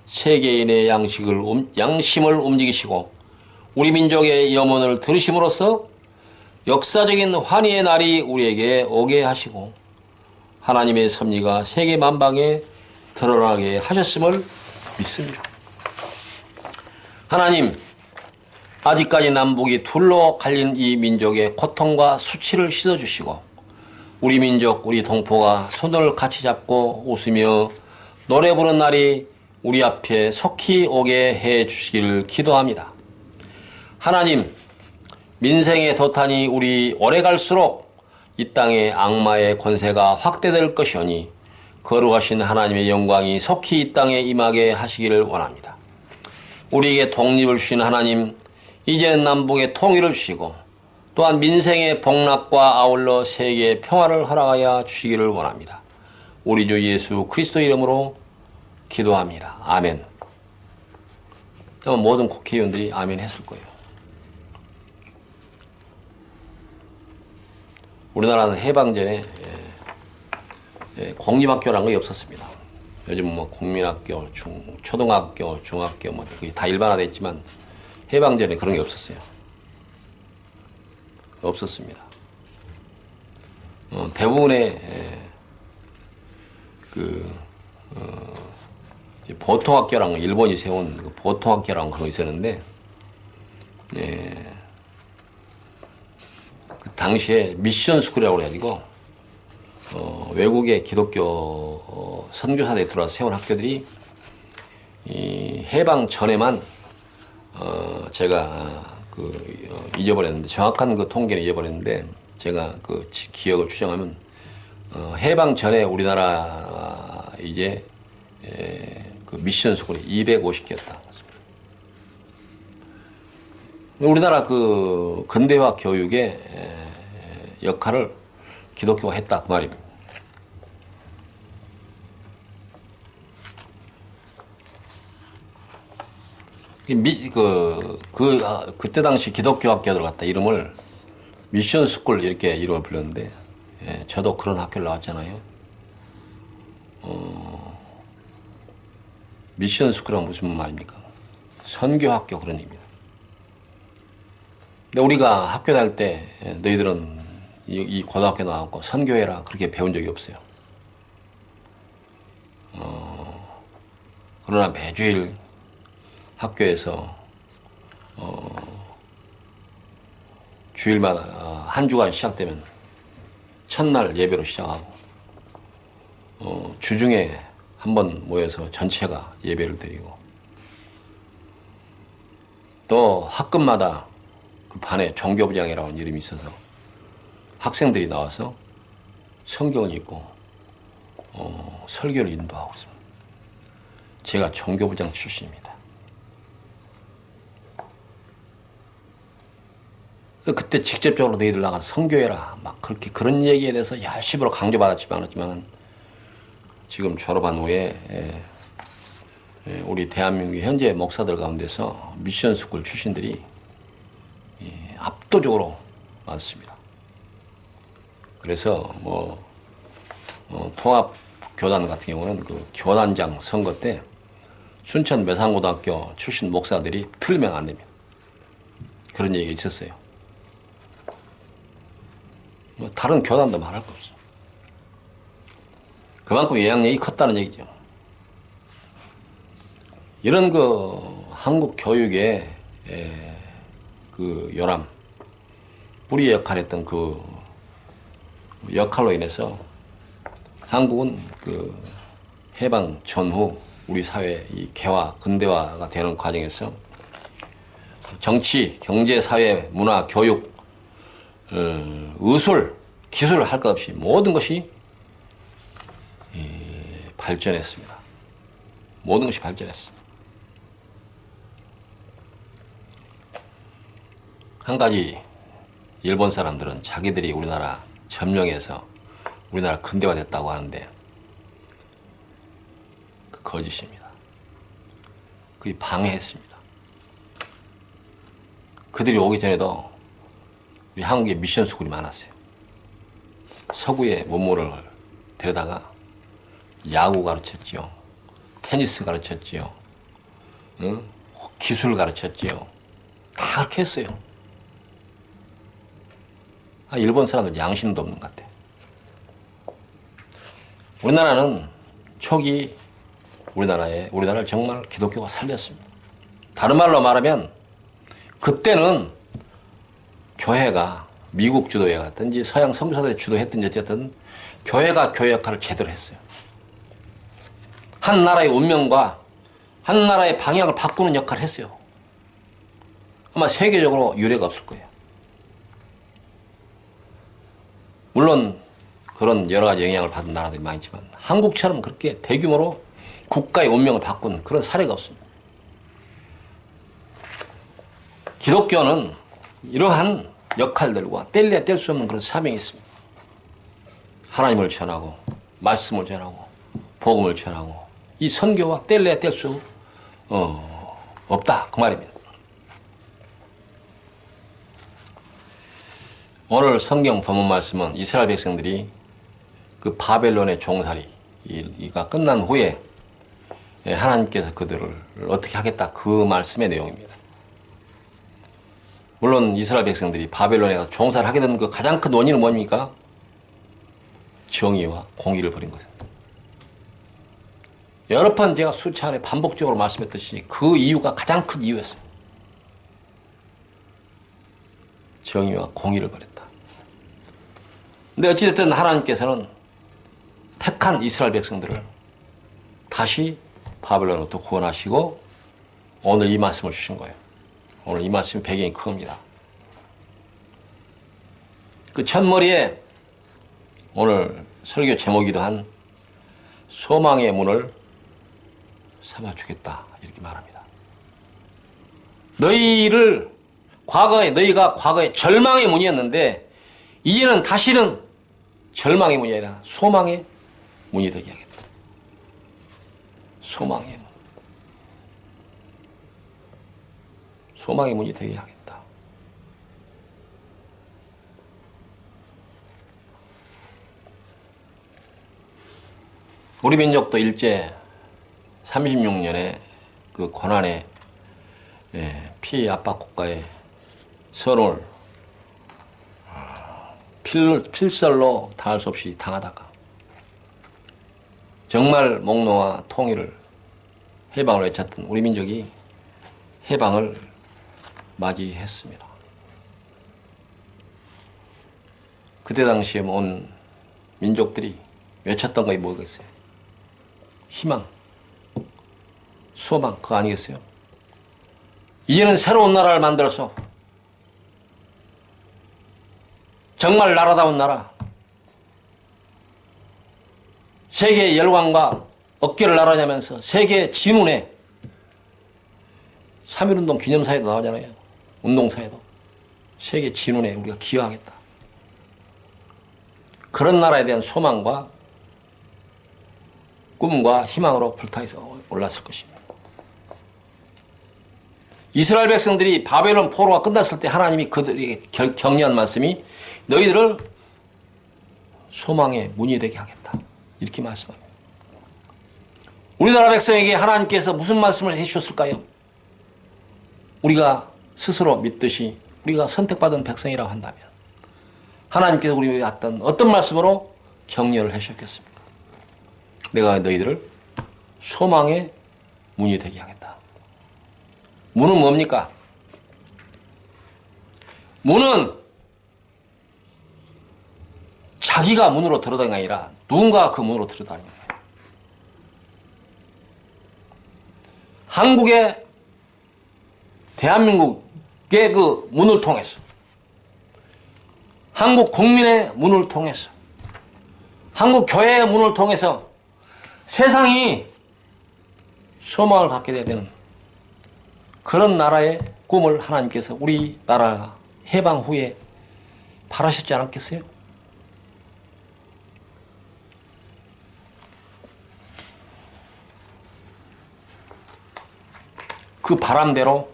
세계인의 양심을 움직이시고 우리 민족의 염원을 들으심으로써 역사적인 환희의 날이 우리에게 오게 하시고 하나님의 섭리가 세계 만방에 드러나게 하셨음을 믿습니다. 하나님, 아직까지 남북이 둘로 갈린 이 민족의 고통과 수치를 씻어주시고 우리 민족, 우리 동포가 손을 같이 잡고 웃으며 노래 부르는 날이 우리 앞에 속히 오게 해 주시기를 기도합니다. 하나님, 민생의 도탄이 우리 오래 갈수록 이 땅의 악마의 권세가 확대될 것이오니 거룩하신 하나님의 영광이 속히 이 땅에 임하게 하시기를 원합니다. 우리에게 독립을 주신 하나님, 이제는 남북의 통일을 주시고 또한 민생의 복락과 아울러 세계의 평화를 허락하여 주시기를 원합니다. 우리 주 예수 그리스도 이름으로 기도합니다. 아멘. 모든 국회의원들이 아멘 했을 거예요. 우리나라는 해방 전에 공립학교라는 게 없었습니다. 요즘 뭐 국민학교, 초등학교, 중학교 뭐 그게 다 일반화됐지만 해방 전에 그런 게 없었어요. 없었습니다. 대부분의 보통학교라는 거, 일본이 세운 그 보통학교라는 그런 거 있었는데 그 당시에 미션 스쿨이라고 그래가지고 외국의 기독교 선교사들이 들어와서 세운 학교들이 이 해방 전에만 제가 잊어버렸는데 정확한 그 통계는 잊어버렸는데 제가 그 기억을 추정하면 해방 전에 우리나라 이제 그 미션 스쿨이 250개였다. 우리나라 그 근대화 교육의 역할을 기독교가 했다 그 말입니다. 그때 당시 기독교 학교들 갖다 이름을 미션 스쿨 이렇게 이름을 불렀는데 저도 그런 학교를 나왔잖아요. 미션 스쿨은 무슨 말입니까? 선교학교 그런 의미입니다. 근데 우리가 학교 다닐 때 너희들은 이 고등학교 나왔고 선교해라 그렇게 배운 적이 없어요. 그러나 매주일 학교에서 주일마다 한 주간 시작되면 첫날 예배로 시작하고 주중에 한번 모여서 전체가 예배를 드리고 또 학급마다 그 반에 종교부장이라는 이름이 있어서 학생들이 나와서 성경을 읽고 설교를 인도하고 있습니다. 제가 종교부장 출신입니다. 그때 직접적으로 너희들 나가서 선교해라 막 그렇게 그런 얘기에 대해서 열심히 강조받았지만 않았지만 지금 졸업한 후에 우리 대한민국의 현재 목사들 가운데서 미션 스쿨 출신들이 압도적으로 많습니다. 그래서 통합 교단 같은 경우는 그 교단장 선거 때 순천 매산고등학교 출신 목사들이 틀면 안 됩니다. 그런 얘기가 있었어요. 다른 교단도 말할 거 없어. 그만큼 영향력이 컸다는 얘기죠. 이런 그 한국 교육의 그 요람, 뿌리 역할했던 그 역할로 인해서 한국은 그 해방 전후 우리 사회 이 개화, 근대화가 되는 과정에서 정치, 경제, 사회, 문화, 교육, 의술, 기술 할 것 없이 모든 것이 발전했습니다. 모든 것이 발전했습니다. 한 가지 일본 사람들은 자기들이 우리나라 점령해서 우리나라 근대화됐다고 하는데 그 거짓입니다. 그게 방해했습니다. 그들이 오기 전에도 우리 한국에 미션 스쿨이 많았어요. 서구의 문물을 데려다가 야구 가르쳤지요. 테니스 가르쳤지요. 응? 기술 가르쳤지요. 다 그렇게 했어요. 일본 사람들 양심도 없는 것 같아. 우리나라는 초기 우리나라를 정말 기독교가 살렸습니다. 다른 말로 말하면 그때는 교회가 미국 주도회였든지 서양 선교사들이 주도했든지 어쨌든 교회가 교회 역할을 제대로 했어요. 한 나라의 운명과 한 나라의 방향을 바꾸는 역할을 했어요. 아마 세계적으로 유례가 없을 거예요. 물론 그런 여러 가지 영향을 받은 나라들이 많이 있지만 한국처럼 그렇게 대규모로 국가의 운명을 바꾼 그런 사례가 없습니다. 기독교는 이러한 역할들과 뗄래야 뗄 수 없는 그런 사명이 있습니다. 하나님을 전하고 말씀을 전하고 복음을 전하고 이 선교와 뗄래야 뗄 수 없다 그 말입니다. 오늘 성경 본문 말씀은 이스라엘 백성들이 그 바벨론의 종살이가 끝난 후에 하나님께서 그들을 어떻게 하겠다 그 말씀의 내용입니다. 물론 이스라엘 백성들이 바벨론에서 종살이를 하게 된 그 가장 큰 원인은 뭡니까? 정의와 공의를 버린 것입니다. 여러 번 제가 수차례 반복적으로 말씀했듯이 그 이유가 가장 큰 이유였습니다. 정의와 공의를 버렸다. 근데 어찌됐든 하나님께서는 택한 이스라엘 백성들을 다시 바벨론으로부터 구원하시고 오늘 이 말씀을 주신 거예요. 오늘 이 말씀의 배경이 큽니다. 그 첫머리에 오늘 설교 제목이기도 한 소망의 문을 삼아주겠다 이렇게 말합니다. 너희가 과거에 절망의 문이었는데 이제는 다시는 절망의 문이 아니라 소망의 문이 되게 하겠다. 소망의 문. 소망의 문이 되게 하겠다. 우리 민족도 일제 36년에 그 고난의 피해 압박 국가의 선을 필설로 당할 수 없이 당하다가 정말 목노와 통일을 해방을 외쳤던 우리 민족이 해방을 맞이했습니다. 그때 당시에 온 민족들이 외쳤던 것이 뭐겠어요? 희망, 소망, 그거 아니겠어요? 이제는 새로운 나라를 만들어서 정말 나라다운 나라, 세계의 열광과 어깨를 나란하면서 세계 진운에 3.1운동 기념사에도 나오잖아요. 운동사에도. 세계 진운에 우리가 기여하겠다. 그런 나라에 대한 소망과 꿈과 희망으로 불타서 올랐을 것입니다. 이스라엘 백성들이 바벨론 포로가 끝났을 때 하나님이 그들에게 격려한 말씀이 너희들을 소망의 문이 되게 하겠다. 이렇게 말씀합니다. 우리나라 백성에게 하나님께서 무슨 말씀을 해주셨을까요? 우리가 스스로 믿듯이 우리가 선택받은 백성이라고 한다면 하나님께서 우리에게 어떤 말씀으로 격려를 해주셨겠습니까? 내가 너희들을 소망의 문이 되게 하겠다. 문은 뭡니까? 문은 자기가 문으로 들어다니는 게 아니라 누군가가 그 문으로 들어다니는 거예요. 한국의 대한민국의 그 문을 통해서, 한국 국민의 문을 통해서, 한국 교회의 문을 통해서 세상이 소망을 갖게 되는 그런 나라의 꿈을 하나님께서 우리나라 해방 후에 바라셨지 않았겠어요? 그 바람대로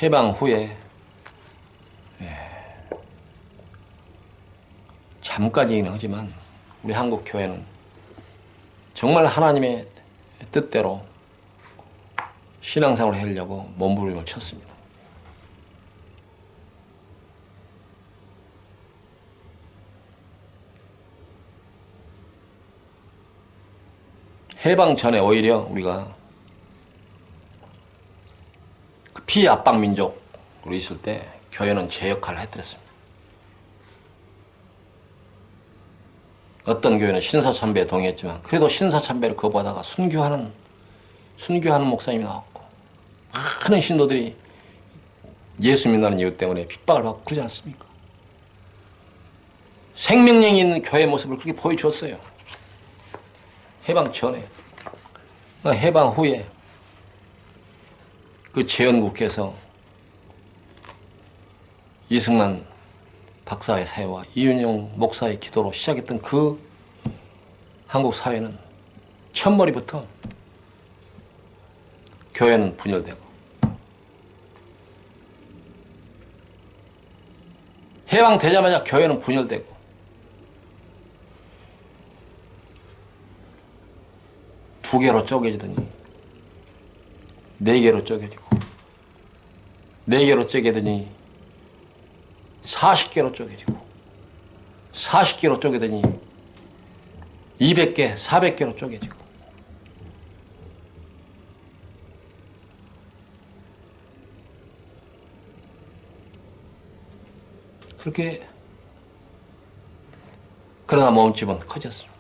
해방 후에 잠깐이긴 하지만 우리 한국 교회는 정말 하나님의 뜻대로 신앙생활을 하려고 몸부림을 쳤습니다. 해방 전에 오히려 우리가 그 피압박 민족으로 있을 때 교회는 제 역할을 해드렸습니다. 어떤 교회는 신사참배에 동의했지만 그래도 신사참배를 거부하다가 순교하는 목사님이 나왔고, 많은 신도들이 예수 믿는 이유 때문에 핍박을 받고 그러지 않습니까? 생명력이 있는 교회의 모습을 그렇게 보여주었어요. 해방 전에. 해방 후에 그 재헌국회에서 이승만 박사의 사회와 이윤영 목사의 기도로 시작했던 그 한국 사회는 첫머리부터 교회는 분열되고, 해방되자마자 교회는 분열되고, 두 개로 쪼개지더니 네 개로 쪼개지고, 네 개로 쪼개더니 40개로 쪼개지고, 40개로 쪼개더니 200개, 400개로 쪼개지고, 그렇게, 그러나 몸집은 커졌습니다.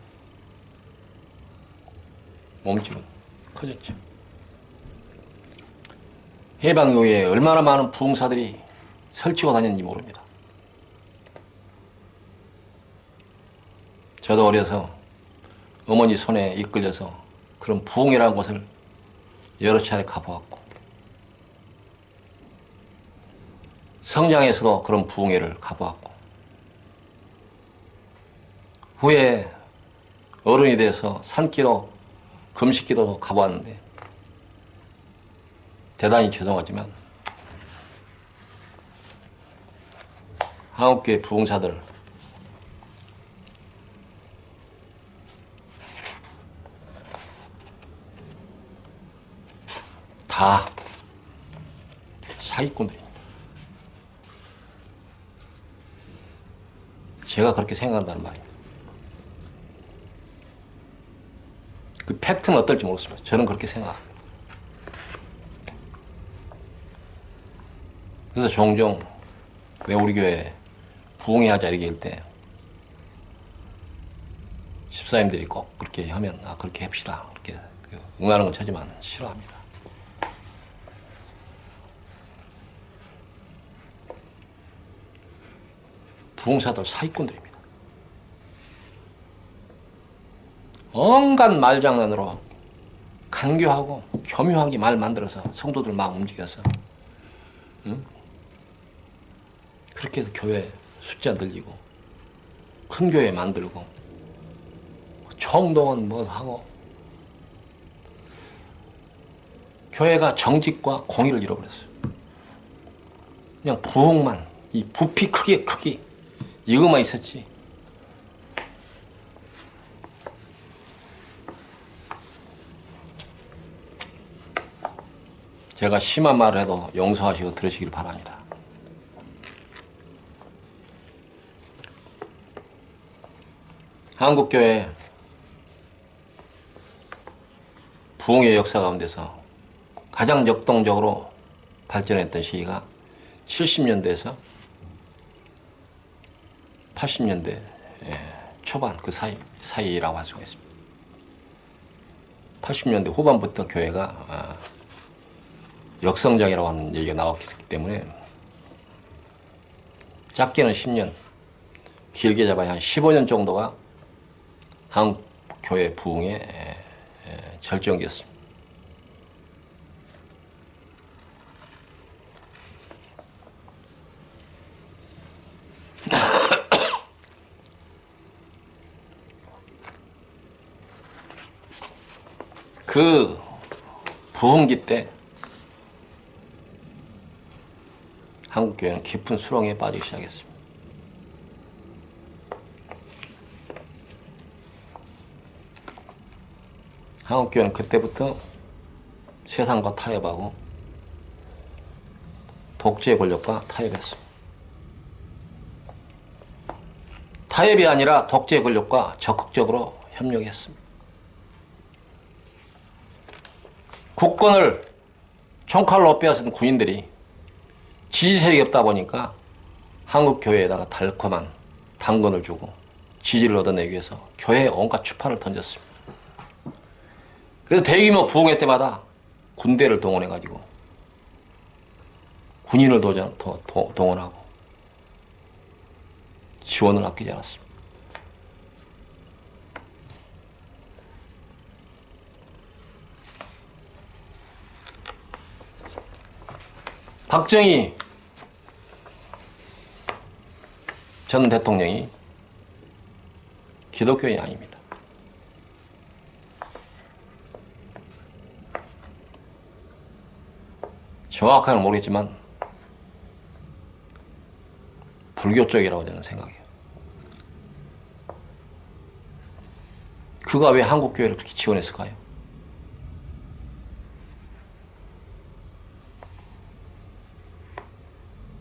몸집은 커졌죠. 해방 이후에 얼마나 많은 부흥사들이 설치고 다녔는지 모릅니다. 저도 어려서 어머니 손에 이끌려서 그런 부흥이라는 곳을 여러 차례 가보았고, 성장에서도 그런 부흥회를 가보았고, 후에 어른이 돼서 산기도 금식기도도 가보았는데 대단히 죄송하지만 한국교회 부흥사들 다 사기꾼들입니다. 제가 그렇게 생각한다는 말입니다. 그 팩트는 어떨지 모르겠습니다. 저는 그렇게 생각합니다. 그래서 종종 왜 우리 교회 부흥회 하자 이렇게 할 때 집사님들이 꼭 그렇게 하면 그렇게 합시다 이렇게 응하는 건 저지만 싫어합니다. 부흥사들 사기꾼들입니다. 온갖 말장난으로 간교하고 교묘하게 말 만들어서 성도들 막 움직여서, 응? 그렇게 해서 교회 숫자 늘리고 큰 교회 만들고 총동원 뭐 하고, 교회가 정직과 공의를 잃어버렸어요. 그냥 부흥만, 이 부피 크기 이것만 있었지. 제가 심한 말을 해도 용서하시고 들으시길 바랍니다. 한국교회 부흥의 역사 가운데서 가장 역동적으로 발전했던 시기가 70년대에서 80년대 초반 그 사이라고 할 수가 있습니다. 80년대 후반부터 교회가 역성장이라고 하는 얘기가 나왔기 때문에 작게는 10년, 길게 잡아야 한 15년 정도가 한국 교회 부흥의 절정기였습니다. 그 부흥기 때 한국교회는 깊은 수렁에 빠지기 시작했습니다. 한국교회는 그때부터 세상과 타협하고 독재 권력과 타협했습니다. 타협이 아니라 독재 권력과 적극적으로 협력했습니다. 국권을 총칼로 빼앗은 군인들이 지지 세력이 없다 보니까 한국교회에다가 달콤한 당근을 주고 지지를 얻어내기 위해서 교회에 온갖 추파를 던졌습니다. 그래서 대규모 부흥회 때마다 군대를 동원해가지고 군인을 동원하고 지원을 아끼지 않았습니다. 박정희 전 대통령이 기독교인이 아닙니다. 정확하게는 모르겠지만 불교 쪽이라고 저는 생각해요. 그가 왜 한국교회를 그렇게 지원했을까요?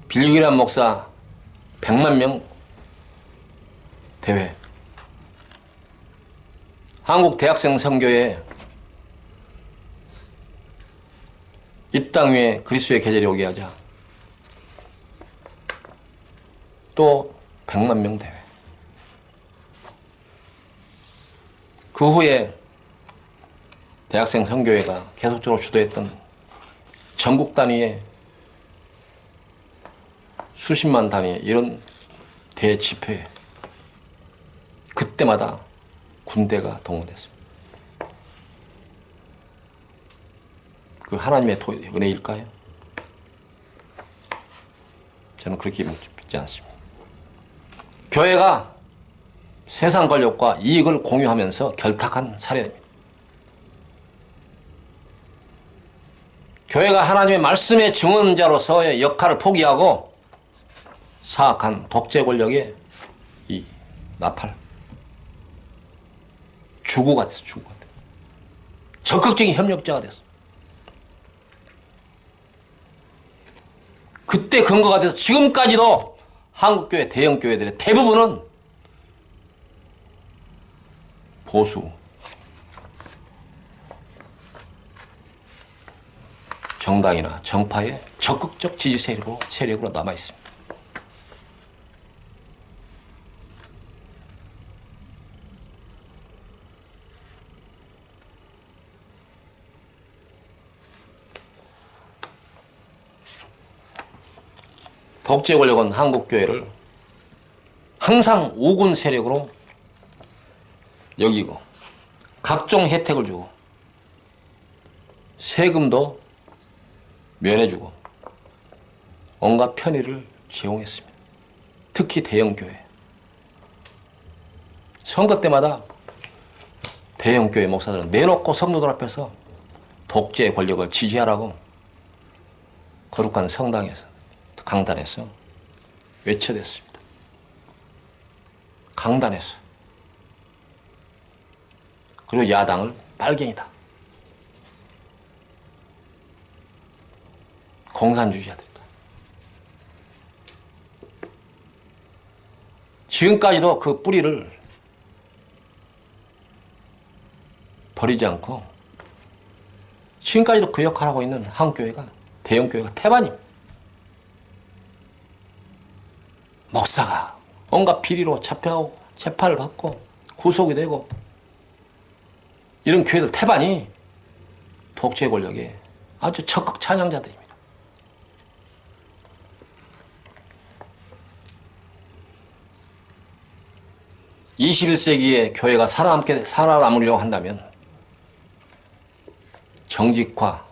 빌기란 목사 100만 명 대회, 한국 대학생 선교회 이 땅 위에 그리스도의 계절이 오게 하자, 또 100만 명 대회. 그 후에 대학생 선교회가 계속적으로 주도했던 전국 단위의 수십만 단위의 이런 대집회, 그때마다 군대가 동원됐습니다. 그 하나님의 은혜일까요? 저는 그렇게 믿지 않습니다. 교회가 세상 권력과 이익을 공유하면서 결탁한 사례입니다. 교회가 하나님의 말씀의 증언자로서의 역할을 포기하고 사악한 독재 권력의 이 나팔, 주구가 됐어. 주구가 됐어. 적극적인 협력자가 됐어. 그때 근거가 돼서 지금까지도 한국교회 대형교회들의 대부분은 보수, 정당이나 정파의 적극적 지지 세력으로 남아있습니다. 독재 권력은 한국교회를 항상 우군 세력으로 여기고 각종 혜택을 주고 세금도 면해주고 온갖 편의를 제공했습니다. 특히 대형교회. 선거 때마다 대형교회 목사들은 내놓고 성도들 앞에서 독재 권력을 지지하라고 거룩한 성당에서 강단에서 외쳐댔습니다. 강단에서. 그리고 야당을 빨갱이다, 공산주의자들이다. 지금까지도 그 뿌리를 버리지 않고 지금까지도 그 역할을 하고 있는 한국교회가, 대형교회가 태반입니다. 목사가 온갖 비리로 잡혀가고 재판을 받고 구속이 되고 이런 교회들 태반이 독재 권력의 아주 적극 찬양자들입니다. (21세기에) 교회가 살아남으려고 한다면 정직과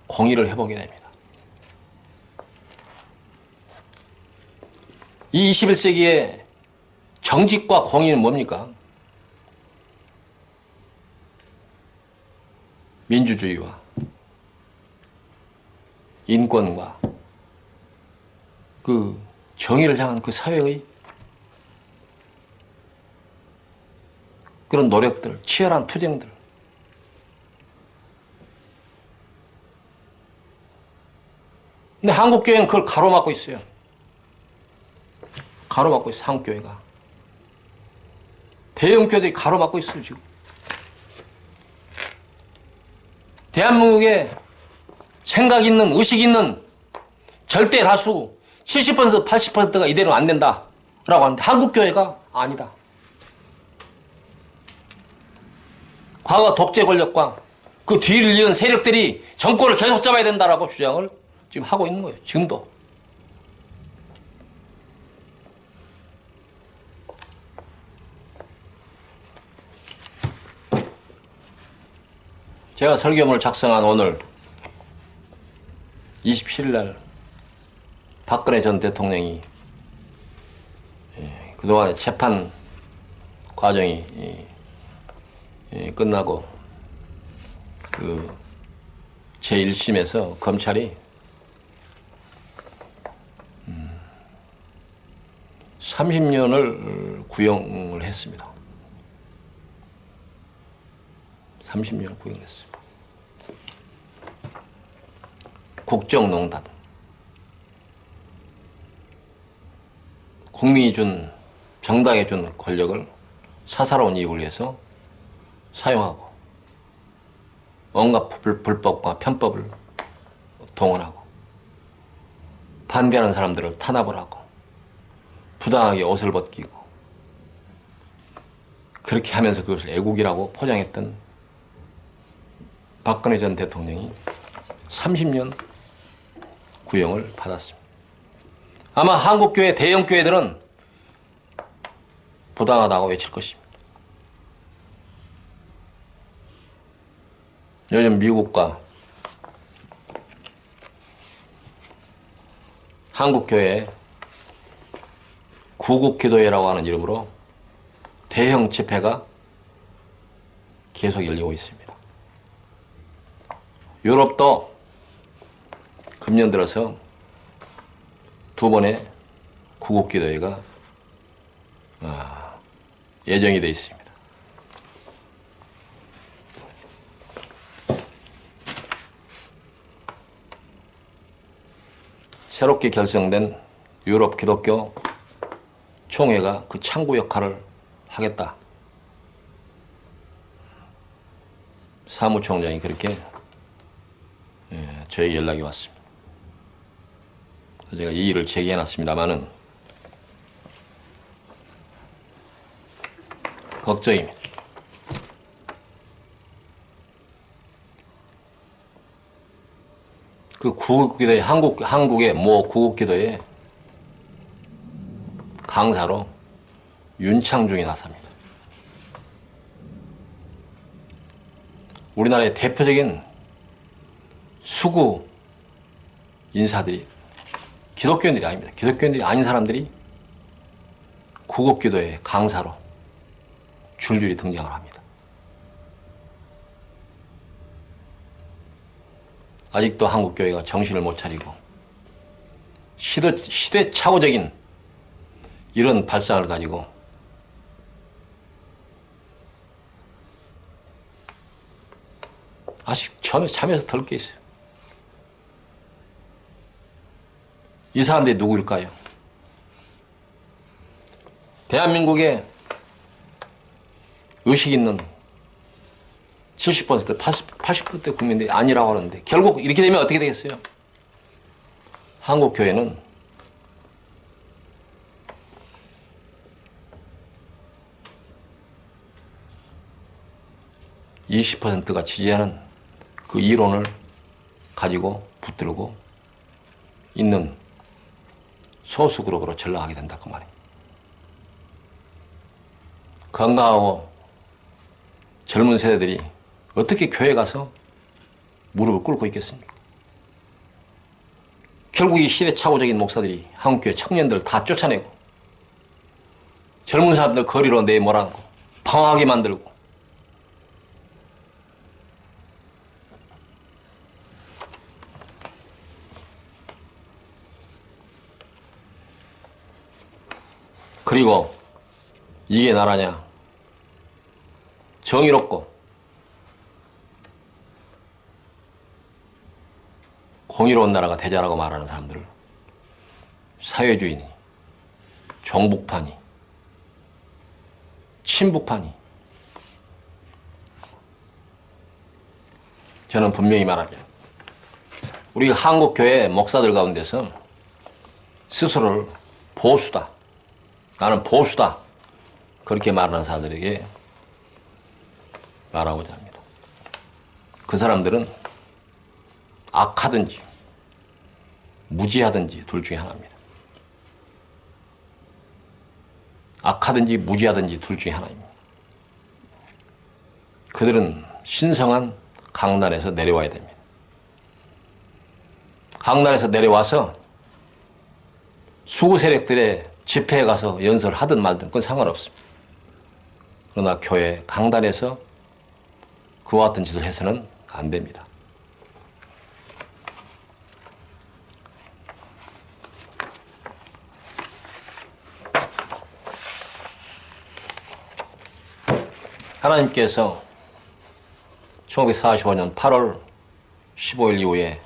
공의를 회복해야 됩니다. 이 21세기의 정직과 공의는 뭡니까? 민주주의와 인권과 그 정의를 향한 그 사회의 그런 노력들, 치열한 투쟁들. 근데 한국교회는 그걸 가로막고 있어요. 가로막고 있어요, 한국교회가. 대형교회들이 가로막고 있어요, 지금. 대한민국에 생각 있는, 의식 있는 절대 다수 70% 80%가 이대로 안 된다 라고 하는데 한국교회가 아니다. 과거 독재 권력과 그 뒤를 이은 세력들이 정권을 계속 잡아야 된다라고 주장을 지금 하고 있는 거예요. 지금도. 제가 설교문을 작성한 오늘 27일 날 박근혜 전 대통령이 그동안의 재판 과정이 끝나고 그 제1심에서 검찰이 30년을 구형을 했습니다. 30년을 구형을 했습니다. 국정농단. 국민이 준, 정당에 준 권력을 사사로운 이익을 위해서 사용하고 온갖 불법과 편법을 동원하고 반대하는 사람들을 탄압을 하고 부당하게 옷을 벗기고 그렇게 하면서 그것을 애국이라고 포장했던 박근혜 전 대통령이 30년 구형을 받았습니다. 아마 한국교회 대형교회들은 부당하다고 외칠 것입니다. 요즘 미국과 한국교회 구국기도회라고 하는 이름으로 대형 집회가 계속 열리고 있습니다. 유럽도 금년 들어서 2번의 구국기도회가 예정이 되어 있습니다. 새롭게 결성된 유럽 기독교 총회가 그 창구 역할을 하겠다. 사무총장이 그렇게 저에게 연락이 왔습니다. 그래서 제가 이 일을 제기해놨습니다마는 걱정입니다. 그 구국기도회, 한국의 모 구국기도회 강사로 윤창중이 나섭니다. 우리나라의 대표적인 수구 인사들이 기독교인들이 아닙니다. 기독교인들이 아닌 사람들이 구국기도회 강사로 줄줄이 등장을 합니다. 아직도 한국교회가 정신을 못 차리고 시대착오적인 이런 발상을 가지고 아직 잠에서 덜 깨 있어요. 이 사람들이 누구일까요? 대한민국의 의식 있는 70%, 80% 국민들이 아니라고 하는데 결국 이렇게 되면 어떻게 되겠어요? 한국교회는 20%가 지지하는 그 이론을 가지고 붙들고 있는 소수 그룹으로 전락하게 된다 그 말이에요. 건강하고 젊은 세대들이 어떻게 교회 가서 무릎을 꿇고 있겠습니까? 결국 이 시대착오적인 목사들이 한국교회 청년들을 다 쫓아내고 젊은 사람들 거리로 내몰아가고 방황하게 만들고 그리고 이게 나라냐? 정의롭고 공의로운 나라가 되자라고 말하는 사람들을 사회주의니 종북파니 친북파니 저는 분명히 말하죠. 우리 한국교회 목사들 가운데서 스스로를 보수다, 나는 보수다 그렇게 말하는 사람들에게 말하고자 합니다. 그 사람들은 악하든지 무지하든지 둘 중에 하나입니다. 악하든지 무지하든지 둘 중에 하나입니다. 그들은 신성한 강단에서 내려와야 됩니다. 강단에서 내려와서 수구 세력들의 집회에 가서 연설을 하든 말든 그건 상관없습니다. 그러나 교회 강단에서 그와 같은 짓을 해서는 안 됩니다. 하나님께서 1945년 8월 15일 이후에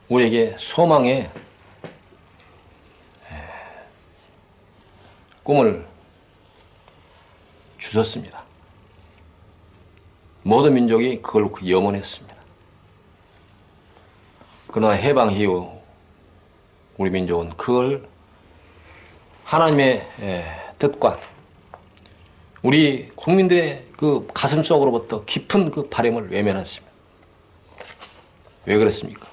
우리에게 소망의 꿈을 주셨습니다. 모든 민족이 그걸 염원했습니다. 그러나 해방 이후 우리 민족은 그걸 하나님의 뜻과 우리 국민들의 그 가슴 속으로부터 깊은 그 바람을 외면했습니다. 왜 그랬습니까?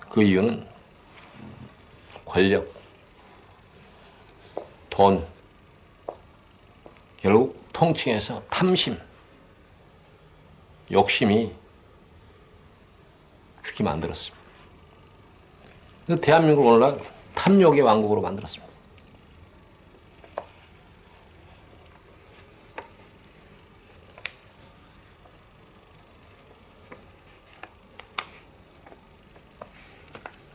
그 이유는 권력, 돈, 결국 통칭해서 탐심, 욕심이 그렇게 만들었습니다. 대한민국을 오늘날 탐욕의 왕국으로 만들었습니다.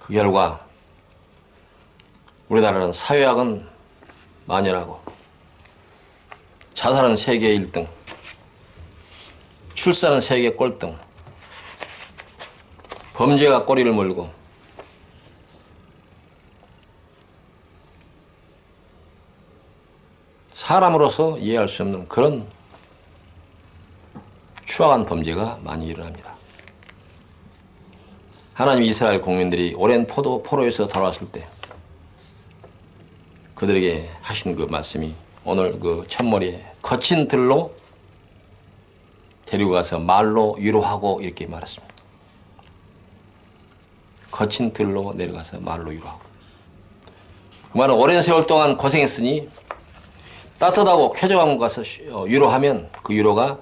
그 결과 우리나라는 사회학은 만연하고 자살은 세계 1등, 출산은 세계 꼴등, 범죄가 꼬리를 물고 사람으로서 이해할 수 없는 그런 추악한 범죄가 많이 일어납니다. 하나님 이스라엘 국민들이 오랜 포로에서 돌아왔을 때 그들에게 하신 그 말씀이 오늘 그 첫머리에 거친 들로 데리고 가서 말로 위로하고 이렇게 말했습니다. 거친 들로 내려가서 말로 위로하고. 그 말은 오랜 세월 동안 고생했으니 따뜻하고 쾌적한 곳 가서 위로하면 그 위로가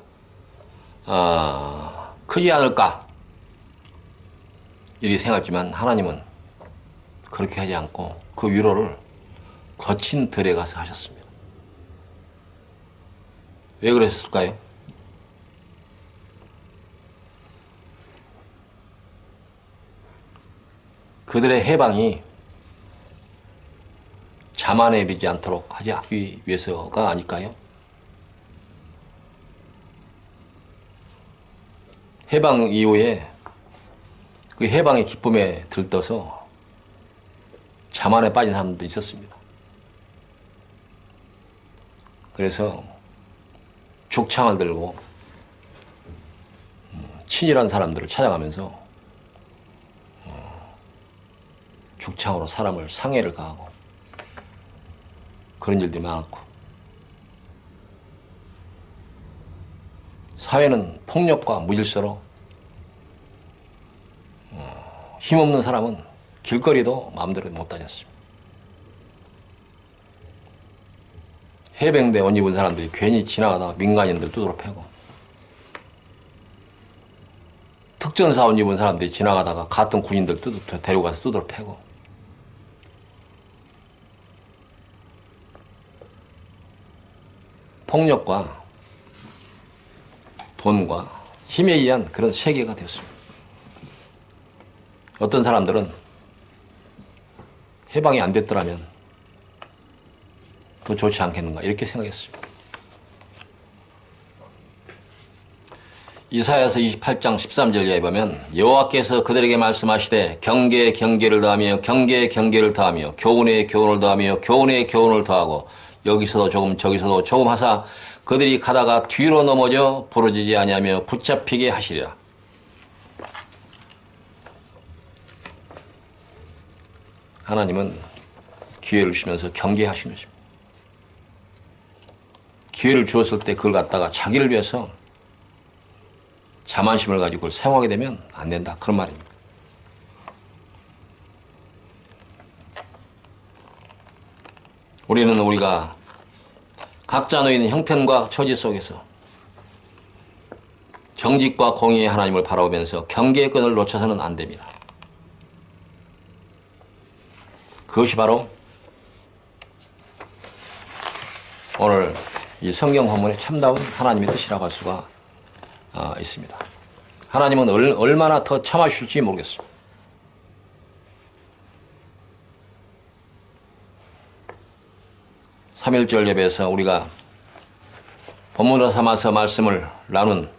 크지 않을까 이렇게 생각했지만 하나님은 그렇게 하지 않고 그 위로를 거친 들에 가서 하셨습니다. 왜 그랬을까요? 그들의 해방이 자만에 비지 않도록 하기 위해서가 아닐까요? 해방 이후에 그 해방의 기쁨에 들떠서 자만에 빠진 사람도 있었습니다. 그래서 죽창을 들고 친일한 사람들을 찾아가면서 죽창으로 사람을 상해를 가하고 그런 일들이 많았고 사회는 폭력과 무질서로 힘없는 사람은 길거리도 마음대로 못 다녔습니다. 해병대 옷 입은 사람들이 괜히 지나가다가 민간인들 두드러 패고, 특전사 옷 입은 사람들이 지나가다가 같은 군인들 데리고 가서 두드러 패고, 폭력과 돈과 힘에 의한 그런 세계가 되었습니다. 어떤 사람들은 해방이 안 됐더라면 더 좋지 않겠는가 이렇게 생각했습니다. 이사야서 28장 13절에 보면 여호와께서 그들에게 말씀하시되 경계에 경계를 더하며 경계에 경계를 더하며 교훈에 교훈을 더하며 교훈에 교훈을 더하고 여기서도 조금 저기서도 조금 하사 그들이 가다가 뒤로 넘어져 부러지지 아니하며 붙잡히게 하시리라. 하나님은 기회를 주시면서 경계하신 것입니다. 기회를 주었을 때 그걸 갖다가 자기를 위해서 자만심을 가지고 그걸 사용하게 되면 안 된다. 그런 말입니다. 우리가 각자 놓이는 형편과 처지 속에서 정직과 공의의 하나님을 바라보면서 경계의 끈을 놓쳐서는 안 됩니다. 그것이 바로 오늘 이 성경 본문의 참다운 하나님의 뜻이라고 할 수가 있습니다. 하나님은 얼마나 더 참아주실지 모르겠습니다. 삼일절 예배에서 우리가 본문으로 삼아서 말씀을 나눈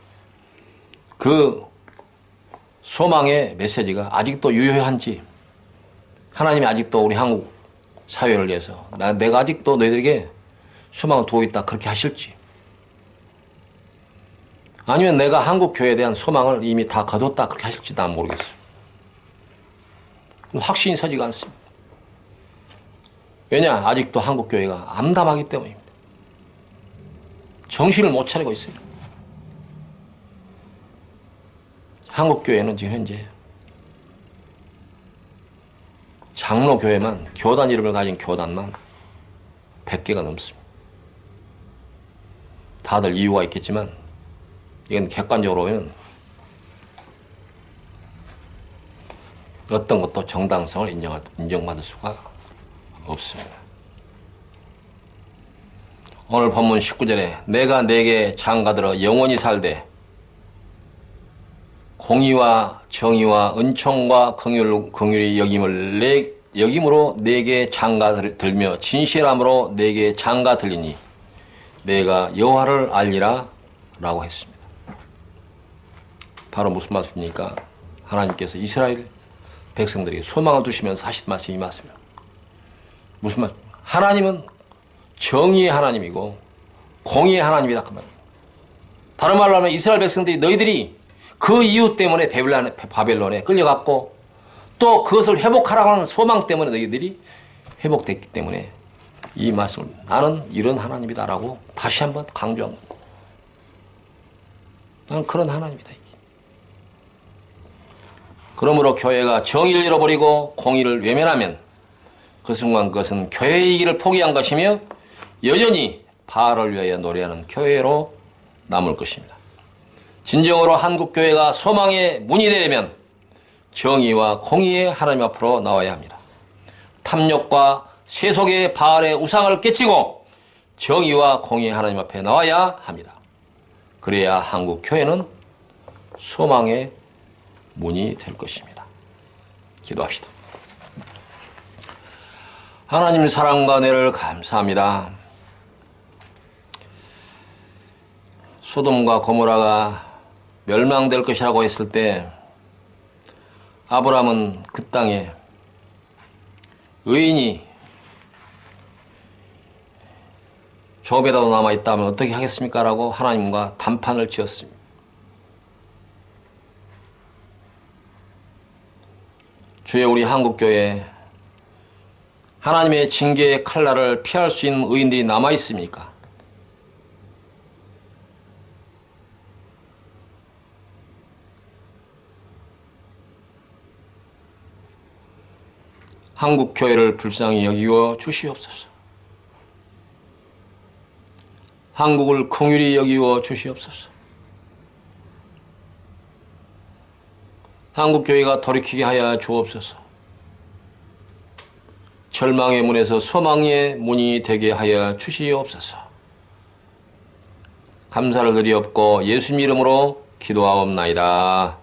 그 소망의 메시지가 아직도 유효한지, 하나님이 아직도 우리 한국 사회를 위해서 내가 아직도 너희들에게 소망을 두고 있다 그렇게 하실지, 아니면 내가 한국 교회에 대한 소망을 이미 다 거뒀다 그렇게 하실지 난 모르겠어요. 확신이 서지가 않습니다. 왜냐? 아직도 한국 교회가 암담하기 때문입니다. 정신을 못 차리고 있어요. 한국 교회는 지금 현재 장로교회만, 교단 이름을 가진 교단만 100개가 넘습니다. 다들 이유가 있겠지만 이건 객관적으로 보면 어떤 것도 정당성을 인정받을 수가 없습니다. 오늘 본문 19절에 내가 내게 장가들어 영원히 살되 공의와 정의와 은총과 긍휼이 여김으로 내게 장가들며 진실함으로 내게 장가들리니 내가 여호와를 알리라 라고 했습니다. 바로 무슨 말씀입니까? 하나님께서 이스라엘 백성들에게 소망을 두시면서 하신 말씀이 맞습니다. 무슨 말? 하나님은 정의의 하나님이고 공의의 하나님이다 그 말입니다. 다른 말로 하면 이스라엘 백성들이 너희들이 그 이유 때문에 바벨론에 끌려갔고 또 그것을 회복하라고 하는 소망 때문에 너희들이 회복됐기 때문에 이 말씀을 나는 이런 하나님이다 라고 다시 한번 강조한 겁니다. 나는 그런 하나님이다. 그러므로 교회가 정의를 잃어버리고 공의를 외면하면 그 순간 그것은 교회의 길을 포기한 것이며 여전히 바알을 위하여 노래하는 교회로 남을 것입니다. 진정으로 한국교회가 소망의 문이 되려면 정의와 공의의 하나님 앞으로 나와야 합니다. 탐욕과 세속의 바알의 우상을 깨치고 정의와 공의의 하나님 앞에 나와야 합니다. 그래야 한국교회는 소망의 문이 될 것입니다. 기도합시다. 하나님 사랑과 은혜를 감사합니다. 소돔과 고모라가 멸망될 것이라고 했을 때 아브라함은 그 땅에 의인이 조금이라도 남아있다면 어떻게 하겠습니까? 라고 하나님과 단판을 지었습니다. 주여, 우리 한국교회에 하나님의 징계의 칼날을 피할 수 있는 의인들이 남아있습니까? 한국 교회를 불쌍히 여기어 주시옵소서. 한국을 긍휼히 여기어 주시옵소서. 한국 교회가 돌이키게 하여 주옵소서. 절망의 문에서 소망의 문이 되게 하여 주시옵소서. 감사를 드리옵고 예수님 이름으로 기도하옵나이다.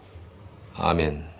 아멘.